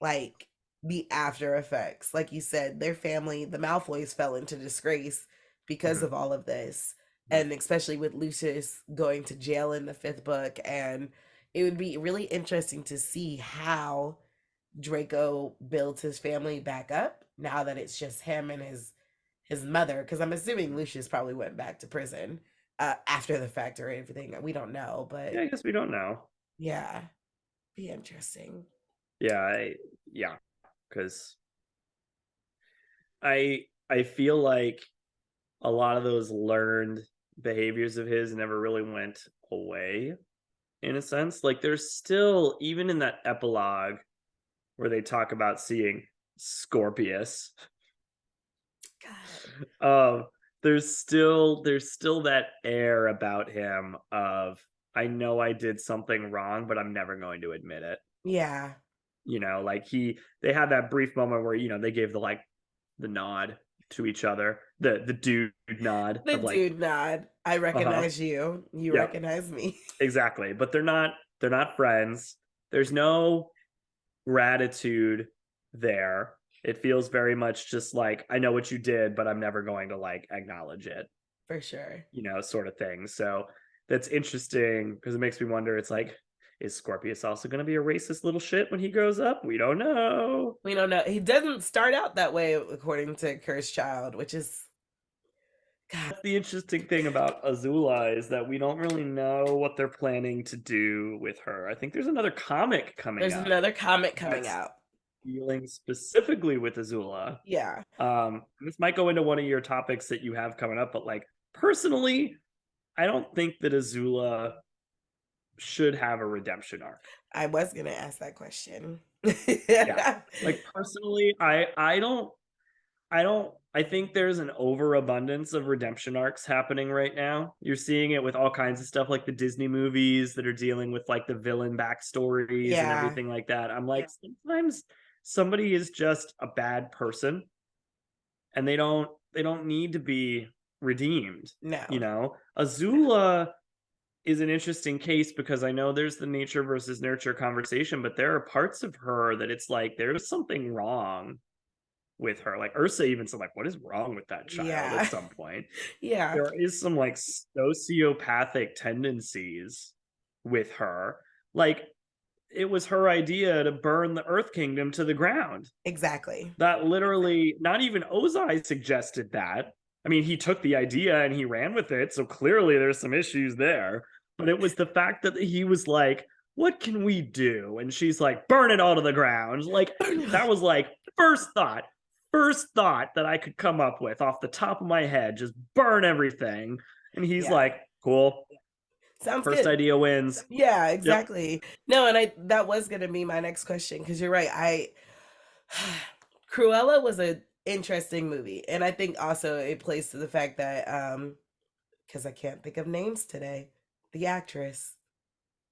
like the after effects. Like you said, their family, the Malfoys fell into disgrace because Mhm, of all of this. mhm. And especially with Lucius going to jail in the fifth book. And it would be really interesting to see how Draco builds his family back up now that it's just him and his mother. Because I'm assuming Lucius probably went back to prison after the fact or everything. We don't know, Yeah, but I guess we don't know. yeah, be interesting. Yeah, yeah, because I feel like a lot of those learned behaviors of his never really went away in a sense. Like there's still, even in that epilogue where they talk about seeing Scorpius, God. um, there's still that air about him of, I know I did something wrong, but I'm never going to admit it. Yeah. Like they had that brief moment where, they gave the nod to each other, the dude nod The of like, dude nod. I uh-huh, recognize you. You yeah, recognize me. exactly. But they're not friends. There's no gratitude there. It feels very much just like, I know what you did, but I'm never going to like acknowledge it, For sure. sort of thing. So that's interesting because it makes me wonder, it's like, is Scorpius also going to be a racist little shit when he grows up? We don't know. We don't know. He doesn't start out that way according to Cursed Child, which is God. That's the interesting thing about Azula, is that we don't really know what they're planning to do with her. I think there's another comic coming There's up another comic coming that's out. dealing specifically with Azula. Yeah. This might go into one of your topics that you have coming up, but like personally, I don't think that Azula should have a redemption arc. I was gonna ask that question. Yeah. Like personally, I think there's an overabundance of redemption arcs happening right now. You're seeing it with all kinds of stuff, like the Disney movies that are dealing with like the villain backstories and Yeah. everything like that. I'm like, sometimes somebody is just a bad person and they don't need to be redeemed. No. Azula is an interesting case because I know there's the nature versus nurture conversation, but there are parts of her that it's like there's something wrong with her. Like Ursa even said, like, what is wrong with that child at Yeah. some point? Yeah. There is some like sociopathic tendencies with her. Like it was her idea to burn the Earth Kingdom to the ground. Exactly. That literally, not even Ozai suggested that. I mean, he took the idea and he ran with it. So clearly there's some issues there. But it was the fact that he was like, what can we do? And she's like, burn it all to the ground. Like, that was like first thought that I could come up with off the top of my head, just burn everything. And he's Yeah. like, cool. Sounds First good. idea wins. Yeah, Yep. exactly. No, and that was gonna be my next question because you're right. Cruella was an interesting movie, and I think also it plays to the fact that because I can't think of names today, the actress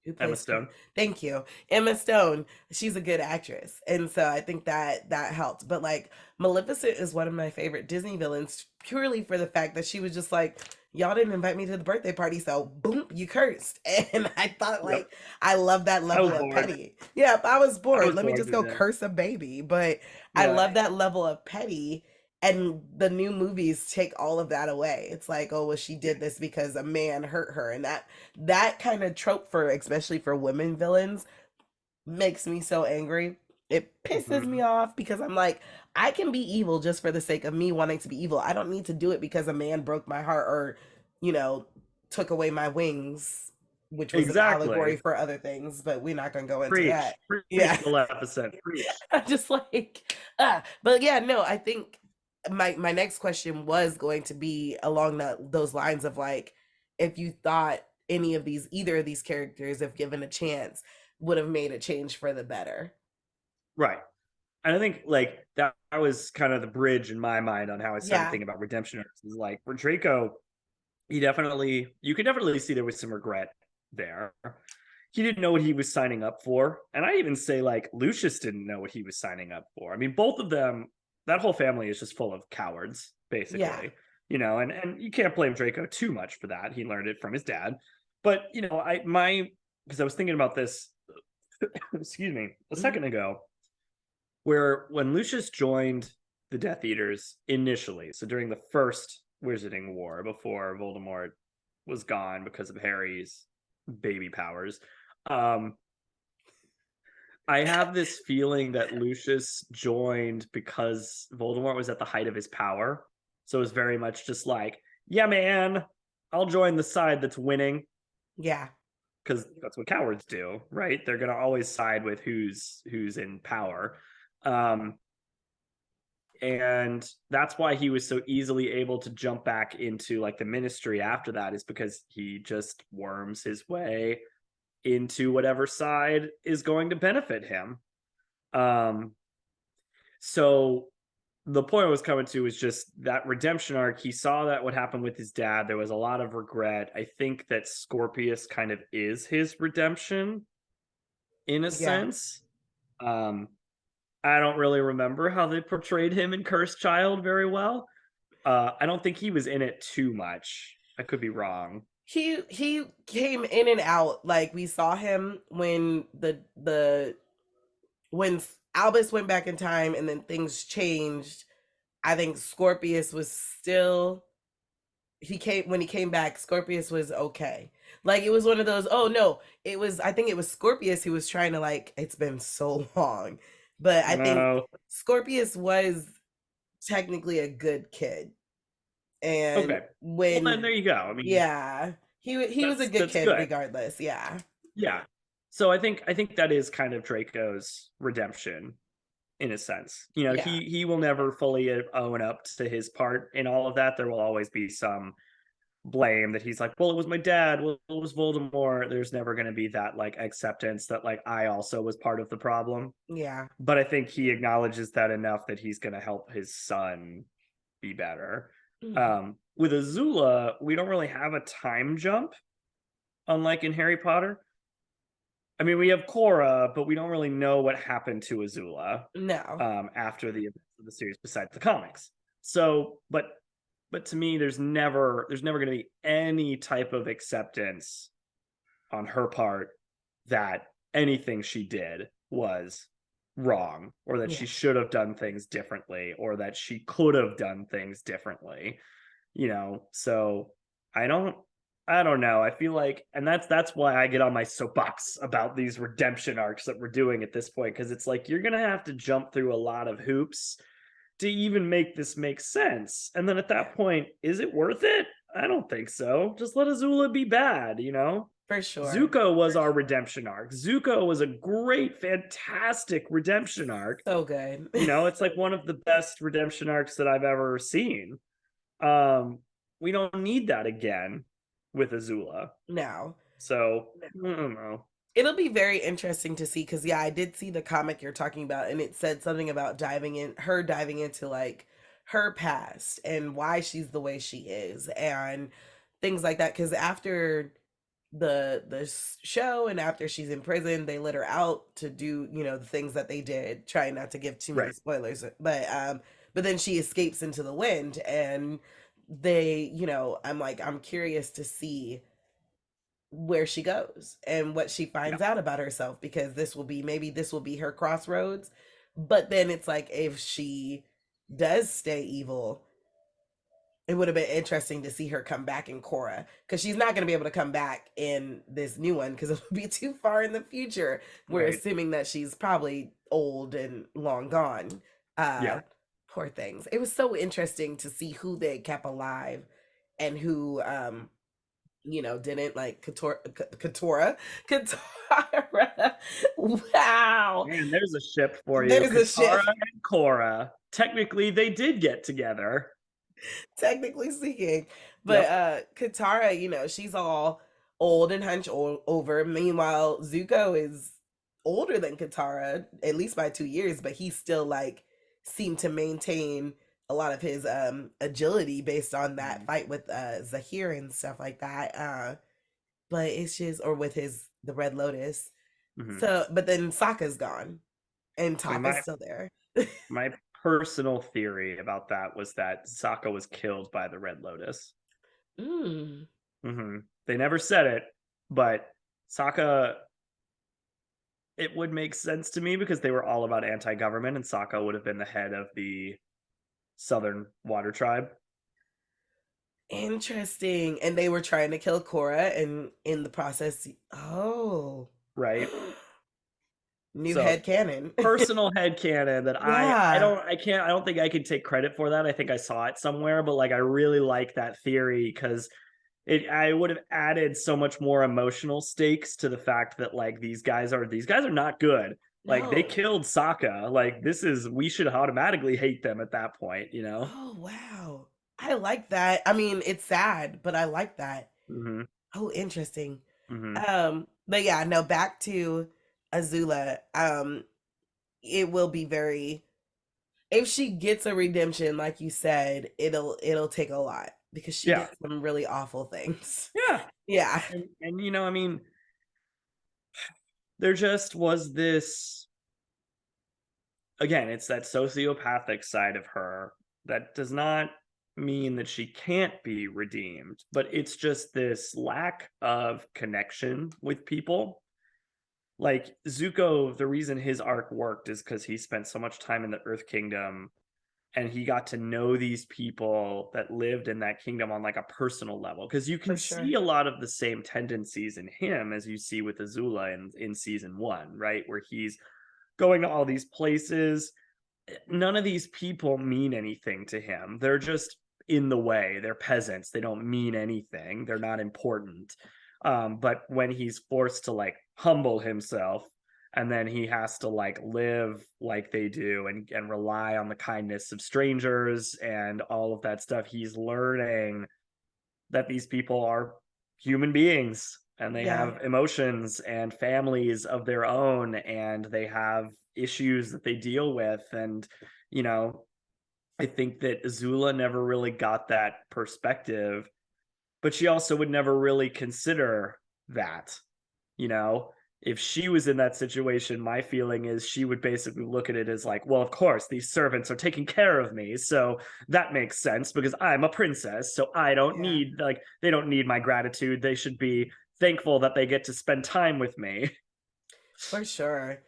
who Emma plays Stone. thank you, Emma Stone. She's a good actress, and so I think that helped. But like Maleficent is one of my favorite Disney villains purely for the fact that she was just like, y'all didn't invite me to the birthday party, so boom, you cursed. And I thought, like, Yep. I love that level was of bored. petty. Yeah, if I was bored, was let me bored just to go death. curse a baby. But I Yeah. love that level of petty. And the new movies take all of that away. It's like, oh well, she did this because a man hurt her, and that kind of trope, for especially for women villains, makes me so angry. It pisses me Mhm. off because I'm like, I can be evil just for the sake of me wanting to be evil. I don't need to do it because a man broke my heart or, you know, took away my wings, which was an allegory Exactly. for other things, but we're not going to go into that. Preach. Yeah. Preach, Maleficent. Preach. I'm just like, but yeah, no, I think my next question was going to be along those lines of like, if you thought any of these, either of these characters, if given a chance, would have made a change for the better. Right. And I think like that was kind of the bridge in my mind on how I started Yeah. thinking about redemption arcs. Is like for Draco, you could definitely see there was some regret there. He didn't know what he was signing up for. And I even say like Lucius didn't know what he was signing up for. I mean, both of them, that whole family is just full of cowards, Yeah. basically. And you can't blame Draco too much for that. He learned it from his dad. But because I was thinking about this, excuse me, a Mhm. second ago, where when Lucius joined the Death Eaters initially, so during the first Wizarding War before Voldemort was gone because of Harry's baby powers, um, I have this feeling that Lucius joined because Voldemort was at the height of his power. So it was very much just like, yeah, man, I'll join the side that's winning Yeah. because that's what cowards do, right? They're gonna always side with who's in power. Um, and that's why he was so easily able to jump back into like the ministry after that, is because he just worms his way into whatever side is going to benefit him. Um so the point I was coming to is just that redemption arc. He saw that what happened with his dad, there was a lot of regret. I think that Scorpius kind of is his redemption in a Yeah. sense. um I don't really remember how they portrayed him in Cursed Child very well. I don't think he was in it too much. I could be wrong. He came in and out. Like we saw him when the when Albus went back in time and then things changed. I think Scorpius was still, he came when he came back, Scorpius was okay. Like it was one of those, oh no, it was, I think it was Scorpius who was trying to, like, it's been so long. But I think No. Scorpius was technically a good kid. And Okay. Well, then when, there you go. I mean, yeah, he was a good that's kid good. regardless. Yeah. Yeah. So I think that is kind of Draco's redemption in a sense. Yeah. He will never fully own up to his part in all of that. There will always be some blame that he's like, well, it was my dad, well, it was Voldemort. There's never going to be that like acceptance that like I also was part of the problem. Yeah. But I think he acknowledges that enough that he's going to help his son be better. Mhm. With Azula, we don't really have a time jump, unlike in Harry Potter. I mean, we have Cora, but we don't really know what happened to Azula No. after the events of the series, besides the comics. So, but to me, there's never going to be any type of acceptance on her part that anything she did was wrong, or that Yeah. she should have done things differently, or that she could have done things differently. So I don't I don't know. I feel like, and that's why I get on my soapbox about these redemption arcs that we're doing at this point, because it's like you're gonna have to jump through a lot of hoops to even make this make sense. And then at Yeah. that point, is it worth it? I don't think so. Just let Azula be bad. For sure. Zuko was our redemption arc. Zuko was a great, fantastic redemption arc. So good. It's like one of the best redemption arcs that I've ever seen. Um, we don't need that again with Azula. Now, So I don't know. it'll be very interesting to see because yeah, I did see the comic you're talking about, and it said something about diving into like her past and why she's the way she is and things like that. Because after the show and after she's in prison, they let her out to do the things that they did. Trying not to give too many Right. spoilers, but then she escapes into the wind, and I'm like, I'm curious to see where she goes and what she Yeah. finds out about herself, because this will be her crossroads. But then it's like, if she does stay evil, it would have been interesting to see her come back in Korra, because she's not going to be able to come back in this new one because it would be too far in the future. We're Right. assuming that she's probably old and long gone. Yeah. Poor things. It was so interesting to see who they kept alive and who didn't, like Katara. Wow. And there's a ship for you. There's a Katara ship. and Korra. Technically, they did get together. Technically speaking. But Yep. Katara, she's all old and over. Meanwhile, Zuko is older than Katara, at least by 2 years, but he still like seemed to maintain a lot of his agility based on that fight with Zahir and stuff like that. But it's just, or with the Red Lotus. Mhm. So, but then Sokka's gone and I mean, Toph is still there. my personal theory about that was that Sokka was killed by the Red Lotus. Mm. They never said it, but Sokka, it would make sense to me because they were all about anti-government, and Sokka would have been the head of the Southern Water Tribe. Interesting. And they were trying to kill Korra, and in the process, oh, Right. new So, head canon. personal headcanon that I Yeah. don't think I can take credit for that. I think I saw it somewhere, but like I really like that theory because I would have added so much more emotional stakes to the fact that like these guys are not good. Like they No. killed Sokka. Like we should automatically hate them at that point, you know? Oh, wow. I like that. I mean, it's sad, but I like that. Mm-hmm. Oh, interesting. Mm-hmm. But yeah, no, back to Azula. It will be very, if she gets a redemption, like you said, it'll take a lot because she Yeah. did some really awful things. Yeah. Yeah. And I mean, there just was this, again, it's that sociopathic side of her that does not mean that she can't be redeemed, but it's just this lack of connection with people. Like Zuko, the reason his arc worked is because he spent so much time in the Earth Kingdom and he got to know these people that lived in that kingdom on like a personal level. Because you can For sure. see a lot of the same tendencies in him as you see with Azula in season one, right? Where he's going to all these places. None of these people mean anything to him. They're just in the way. They're peasants. They don't mean anything. They're not important. But when he's forced to like humble himself and then he has to like live like they do and rely on the kindness of strangers and all of that stuff, he's learning that these people are human beings and they Yeah. have emotions and families of their own and they have issues that they deal with. And you know, I think that Azula never really got that perspective, but she also would never really consider that. You know, if she was in that situation, my feeling is she would basically look at it as like, well, of course, these servants are taking care of me. So that makes sense because I'm a princess. So I don't Yeah. need, like, they don't need my gratitude. They should be thankful that they get to spend time with me. For sure.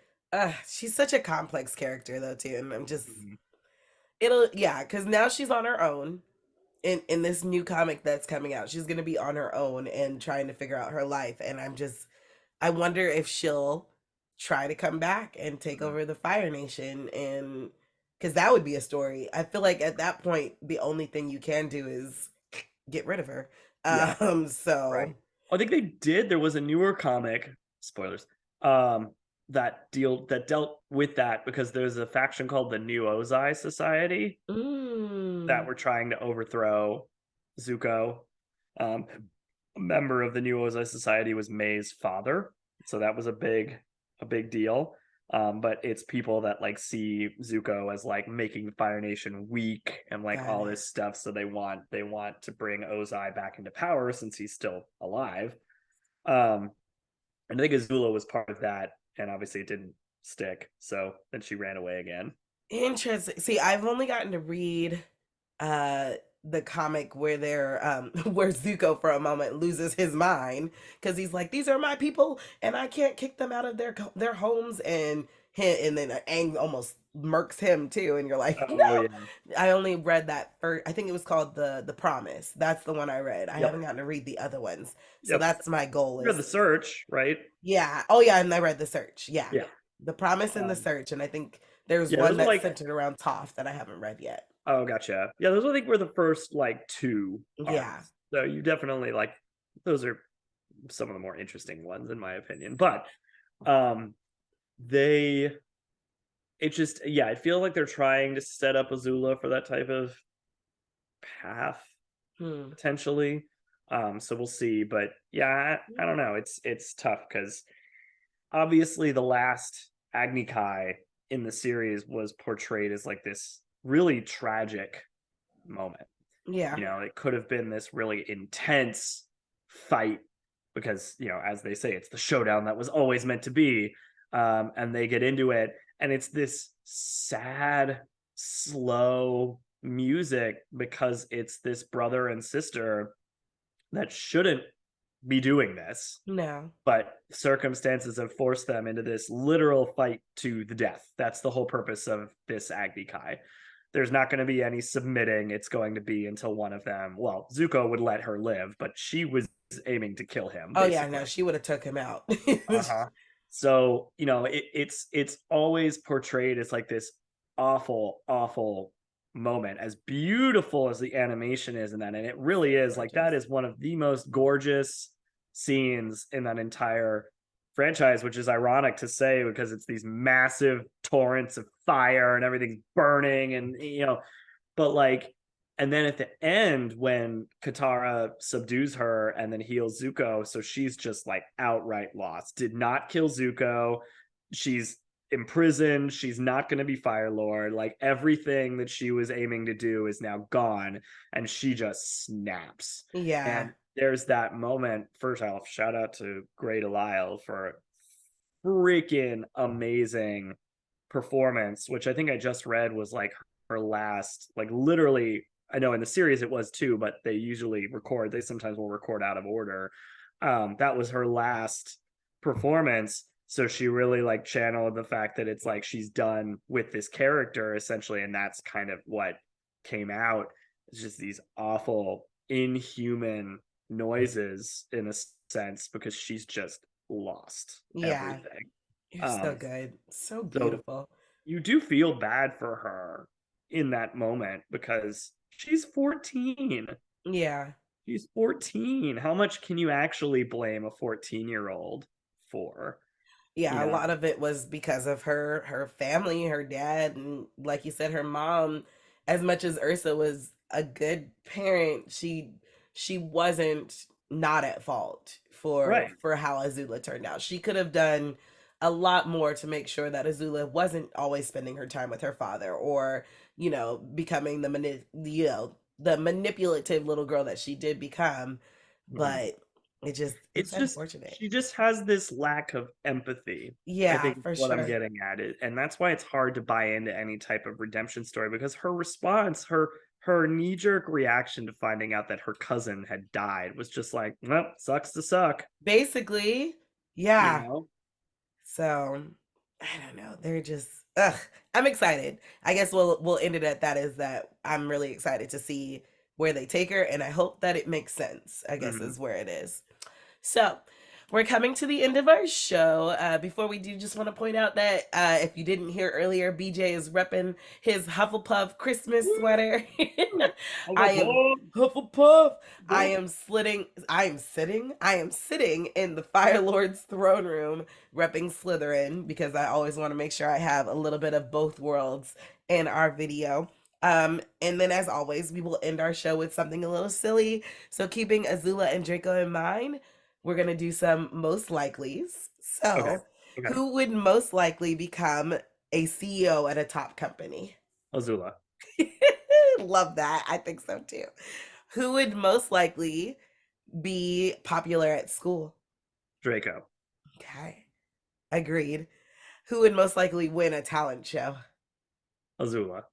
She's such a complex character though too, and I'm just, Mhm. yeah, because now she's on her own in this new comic that's coming out. She's gonna be on her own and trying to figure out her life, and I wonder if she'll try to come back and take over the Fire Nation, and because that would be a story. I feel like at that point the only thing you can do is get rid of her. Yeah. So Right. I think they did. There was a newer comic, spoilers, that dealt with that because there's a faction called the New Ozai Society that mm, were trying to overthrow Zuko. Um, a member of the New Ozai Society was May's father, so that was a big deal. But it's people that like see Zuko as like making the Fire Nation weak and like got all it. this stuff. So they want to bring Ozai back into power since he's still alive. And I think Azula was part of that, and obviously it didn't stick. So then she ran away again. Interesting. See, I've only gotten to read uh the comic where they're where Zuko for a moment loses his mind because he's like, these are my people and I can't kick them out of their homes, and him, and then Aang almost murks him too, and you're like, Oh no. yeah. I only read that first. I think it was called the Promise. That's the one I read. I haven't Yep. gotten to read the other ones, so Yep. that's my goal. You read Is The Search, right? yeah. Oh yeah, and I read The Search. Yeah, Yeah. The Promise and The Um, Search, and I think there's yeah, one those are that's like, centered around Toph that I haven't read yet. oh, gotcha. Yeah, those I think were the first like two Yeah. arcs. So you definitely like, those are some of the more interesting ones in my opinion. But um they it just, yeah, I feel like they're trying to set up Azula for that type of path Hmm. potentially. So we'll see. But yeah, I don't know. It's tough because obviously the last Agni Kai in the series was portrayed as like this really tragic moment. Yeah. You know, it could have been this really intense fight because, you know, as they say, it's the showdown that was always meant to be. And they get into it, and it's this sad, slow music because it's this brother and sister that shouldn't be doing this, No. but circumstances have forced them into this literal fight to the death. That's the whole purpose of this Agni Kai. There's not going to be any submitting. It's going to be until one of them, well, Zuko would let her live, but she was aiming to kill him, Oh yeah, basically. no, she would have took him out. Uh-huh. So, you know, it's always portrayed as like this awful, awful moment, as beautiful as the animation is in that. And it really is like, that is one of the most gorgeous scenes in that entire franchise, which is ironic to say because it's these massive torrents of fire and everything's burning, and you know, but like, and then at the end when Katara subdues her and then heals Zuko, so she's just like outright lost. Did not kill Zuko. She's imprisoned. She's not going to be Fire Lord. Like everything that she was aiming to do is now gone, and she just snaps. Yeah. And there's that moment. First off, shout out to Great Delisle for freaking amazing performance, which I think I just read was like her last, like literally, I know in the series it was too, but they usually record, they sometimes will record out of order. That was her last performance. So she really like channeled the fact that it's like she's done with this character essentially, and that's kind of what came out. It's just these awful, inhuman noises in a sense because she's just lost Yeah. everything. You're so Um, good. So so beautiful. you do feel bad for her in that moment because she's 14. Yeah. She's 14. How much can you actually blame a 14-year-old for? You Yeah, a know? lot of it was because of her family, her dad, and like you said, her mom. As much as Ursa was a good parent, she wasn't not at fault Right. for how Azula turned out. She could have done a lot more to make sure that Azula wasn't always spending her time with her father, or becoming the manipulative little girl that she did become. Mhm. But it's It's just, unfortunate. she just has this lack of empathy, I Yeah, think is for what I'm sure. getting at it. And that's why it's hard to buy into any type of redemption story because her response, her knee-jerk reaction to finding out that her cousin had died was just like, well, sucks to suck, Basically, you yeah. know? So I don't know. They're just ugh. I'm excited. I guess we'll end it at that. Is that I'm really excited to see where they take her, and I hope that it makes sense. I guess Mhm. is where it is. So, we're coming to the end of our show. Before we do, just want to point out that if you didn't hear earlier, BJ is repping his Hufflepuff Christmas sweater. I am Hufflepuff. I am sitting in the Fire Lord's throne room, repping Slytherin because I always want to make sure I have a little bit of both worlds in our video. And then, as always, we will end our show with something a little silly. So, keeping Azula and Draco in mind, we're going to do some most likelies. Okay. So, Okay. who would most likely become a CEO at a top company? Azula. Love that. I think so too. Who would most likely be popular at school? Draco. Okay. Agreed. Who would most likely win a talent show? Azula.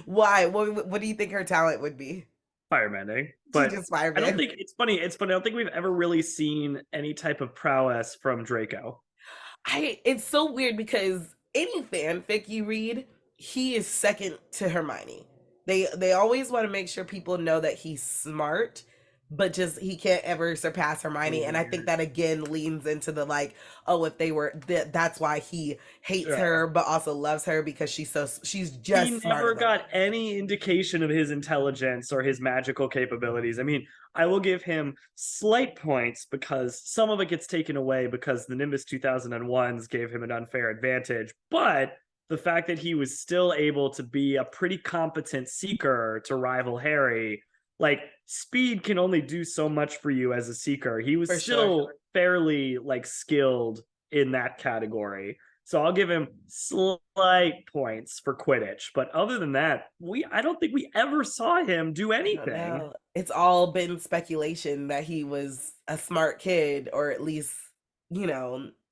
Why? What do you think her talent would be? Firebending. She But just I don't fireman. think, it's funny. It's funny. I don't think we've ever really seen any type of prowess from Draco. It's so weird because any fanfic you read, he is second to Hermione. They always want to make sure people know that he's smart, but just he can't ever surpass Hermione. And I think Weird. that again leans into the like, oh, if they were that's why he hates Yeah. her, but also loves her because she's He just smarter never than got him. any indication of his intelligence or his magical capabilities. I mean, I will give him slight points because some of it gets taken away because the Nimbus 2001s gave him an unfair advantage. But the fact that he was still able to be a pretty competent seeker to rival Harry, like speed can only do so much for you as a seeker. He was For still sure. fairly like skilled in that category. So I'll give him slight points for Quidditch. But other than that, I don't think we ever saw him do I don't anything. know. It's all been speculation that he was a smart kid or at least,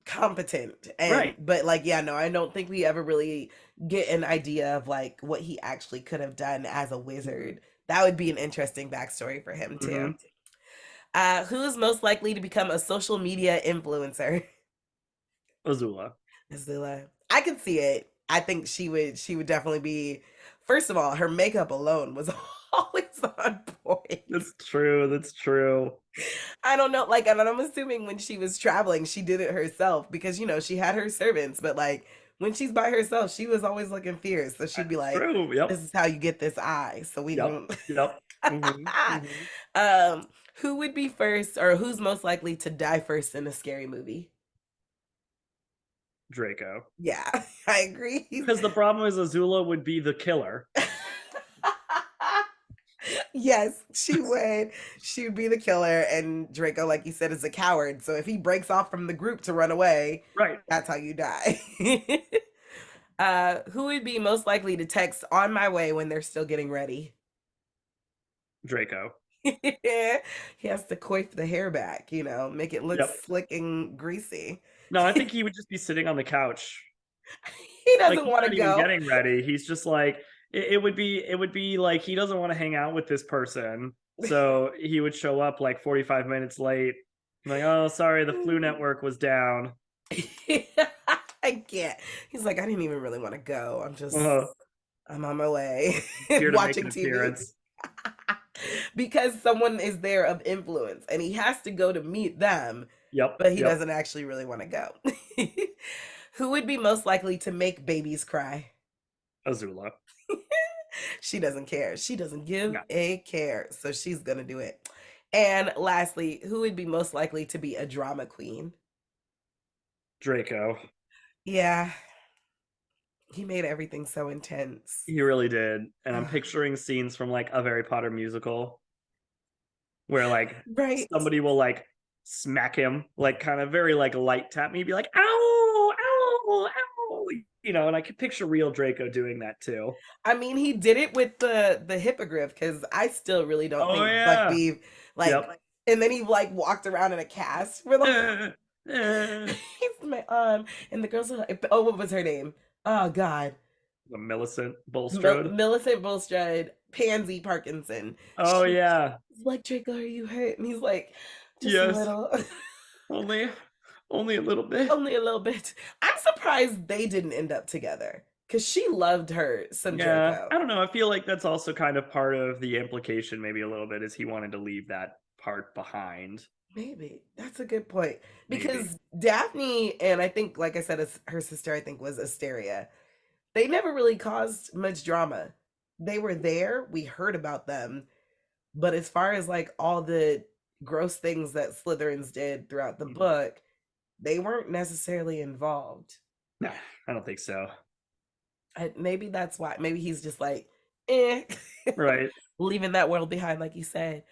competent. And Right. but like yeah, no, I don't think we ever really get an idea of like what he actually could have done as a wizard. That would be an interesting backstory for him too. Mhm. Who is most likely to become a social media influencer? Azula. Azula. I could see it. I think she would definitely be. First of all, her makeup alone was always on point. That's true. That's true. I don't know, like, and I'm assuming when she was traveling, she did it herself because she had her servants, but like when she's by herself, she was always looking fierce. So she'd be That's like, true. "This Yep. is how you get this eye." So we Yep. don't. Yep. Hmm. Who would be first, or who's most likely to die first in a scary movie? Draco. Yeah, I agree. Because the problem is Azula would be the killer. Yes, she would. She would be the killer, and Draco, like you said, is a coward. So if he breaks off from the group to run away, Right. that's how you die. Who would be most likely to text "on my way" when they're still getting ready? Draco. He has to coif the hair back, make it look Yep. slick and greasy. No, I think he would just be sitting on the couch. He Like doesn't he's want not to even go. getting ready. He's just like it would be like he doesn't want to hang out with this person. So he would show up like 45 minutes late. Like, oh, sorry, the flu network was down. I can't. He's like, I didn't even really want to go. Uh, I'm on my way here to make watching an TV. appearance. Because someone is there of influence and he has to go to meet them, Yep. but he Yep. doesn't actually really want to go. Who would be most likely to make babies cry? Azula. She doesn't care. She doesn't give No. a care. So she's going to do it. And lastly, who would be most likely to be a drama queen? Draco. Yeah, he made everything so intense. He really did. And I'm picturing scenes from like a Harry Potter musical where like Right. somebody will like smack him, like kind of very like light tap me, be like, ow, ow, ow. And I could picture real Draco doing that too. I mean, he did it with the hippogriff because I still really don't Oh think yeah. Buckbeef like, Yep. and then he like walked around in a cast for the Eh. he's my and the girls are like, oh, what was her name? Oh God, Millicent Bulstrode. Millicent Bulstrode, Pansy Parkinson. Oh She's yeah. like, Draco, are you hurt? And he's like, just a Yes. little, Only a little bit. only a little bit. I'm surprised they didn't end up together because she loved her some Yeah. Draco. I don't know. I feel like that's also kind of part of the implication, maybe a little bit, is he wanted to leave that part behind. Maybe that's a good point Maybe. because Daphne and I think, like I said, her sister I think was Asteria. They never really caused much drama. They were there. We heard about them, but as far as like all the gross things that Slytherins did throughout the book, they weren't necessarily involved. Nah, I don't think so. Maybe that's why. Maybe he's just like, eh, Right. leaving that world behind, like you said.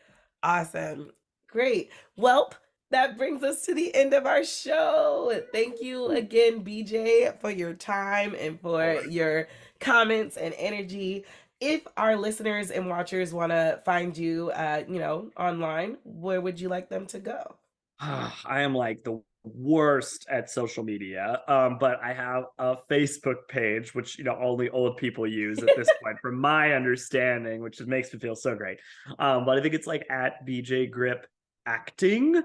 Awesome. Great. Welp, that brings us to the end of our show. Thank you again, BJ, for your time and for your comments and energy. If our listeners and watchers want to find you, online, where would you like them to go? I am like the worst at social media, but I have a Facebook page, which only old people use at this point, from my understanding, which makes me feel so great. But I think it's like at BJ Grip Acting.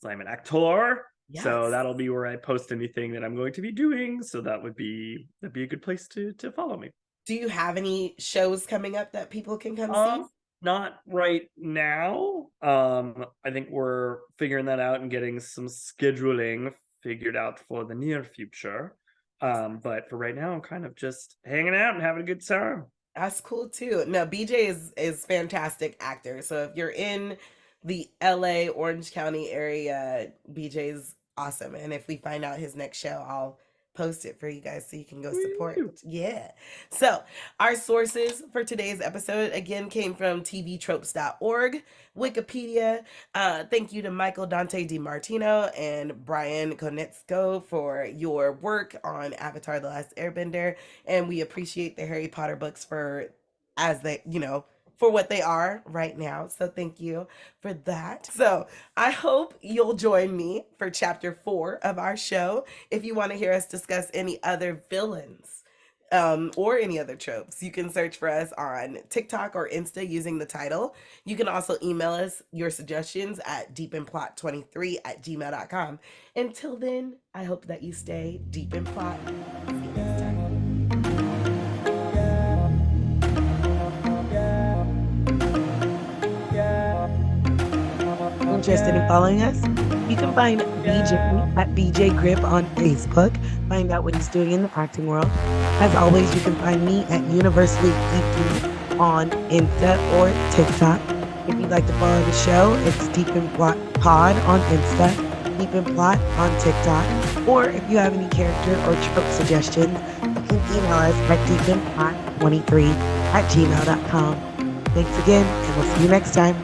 So I'm an actor. So Yes. that'll be where I post anything that I'm going to be doing. So that'd be a good place to follow me. Do you have any shows coming up that people can come see? Not right now. I think we're figuring that out and getting some scheduling figured out for the near future. But for right now, I'm kind of just hanging out and having a good time. That's cool too. No, BJ is fantastic actor. So if you're in the LA Orange County area, BJ's awesome. And if we find out his next show, I'll post it for you guys so you can go support. Woo. Yeah. So our sources for today's episode again came from tvtropes.org, Wikipedia. Thank you to Michael Dante DiMartino and Brian Konietzko for your work on Avatar: The Last Airbender, and we appreciate the Harry Potter books for as they, for what they are right now. So thank you for that. So I hope you'll join me for chapter 4 of our show. If you want to hear us discuss any other villains, or any other tropes, you can search for us on TikTok or Insta using the title. You can also email us your suggestions at deepinplot23@gmail.com. Until then, I hope that you stay deep in plot. See you next time. Interested in following us? You can find BJ at BJ Grip on Facebook. Find out what he's doing in the acting world. As always, you can find me at UniversallyGeeky on Insta or TikTok. If you'd like to follow the show, it's Deep in Plot Pod on Insta, Deep in Plot on TikTok. Or if you have any character or trope suggestions, you can email us at deepinplot23@gmail.com. Thanks again, and we'll see you next time.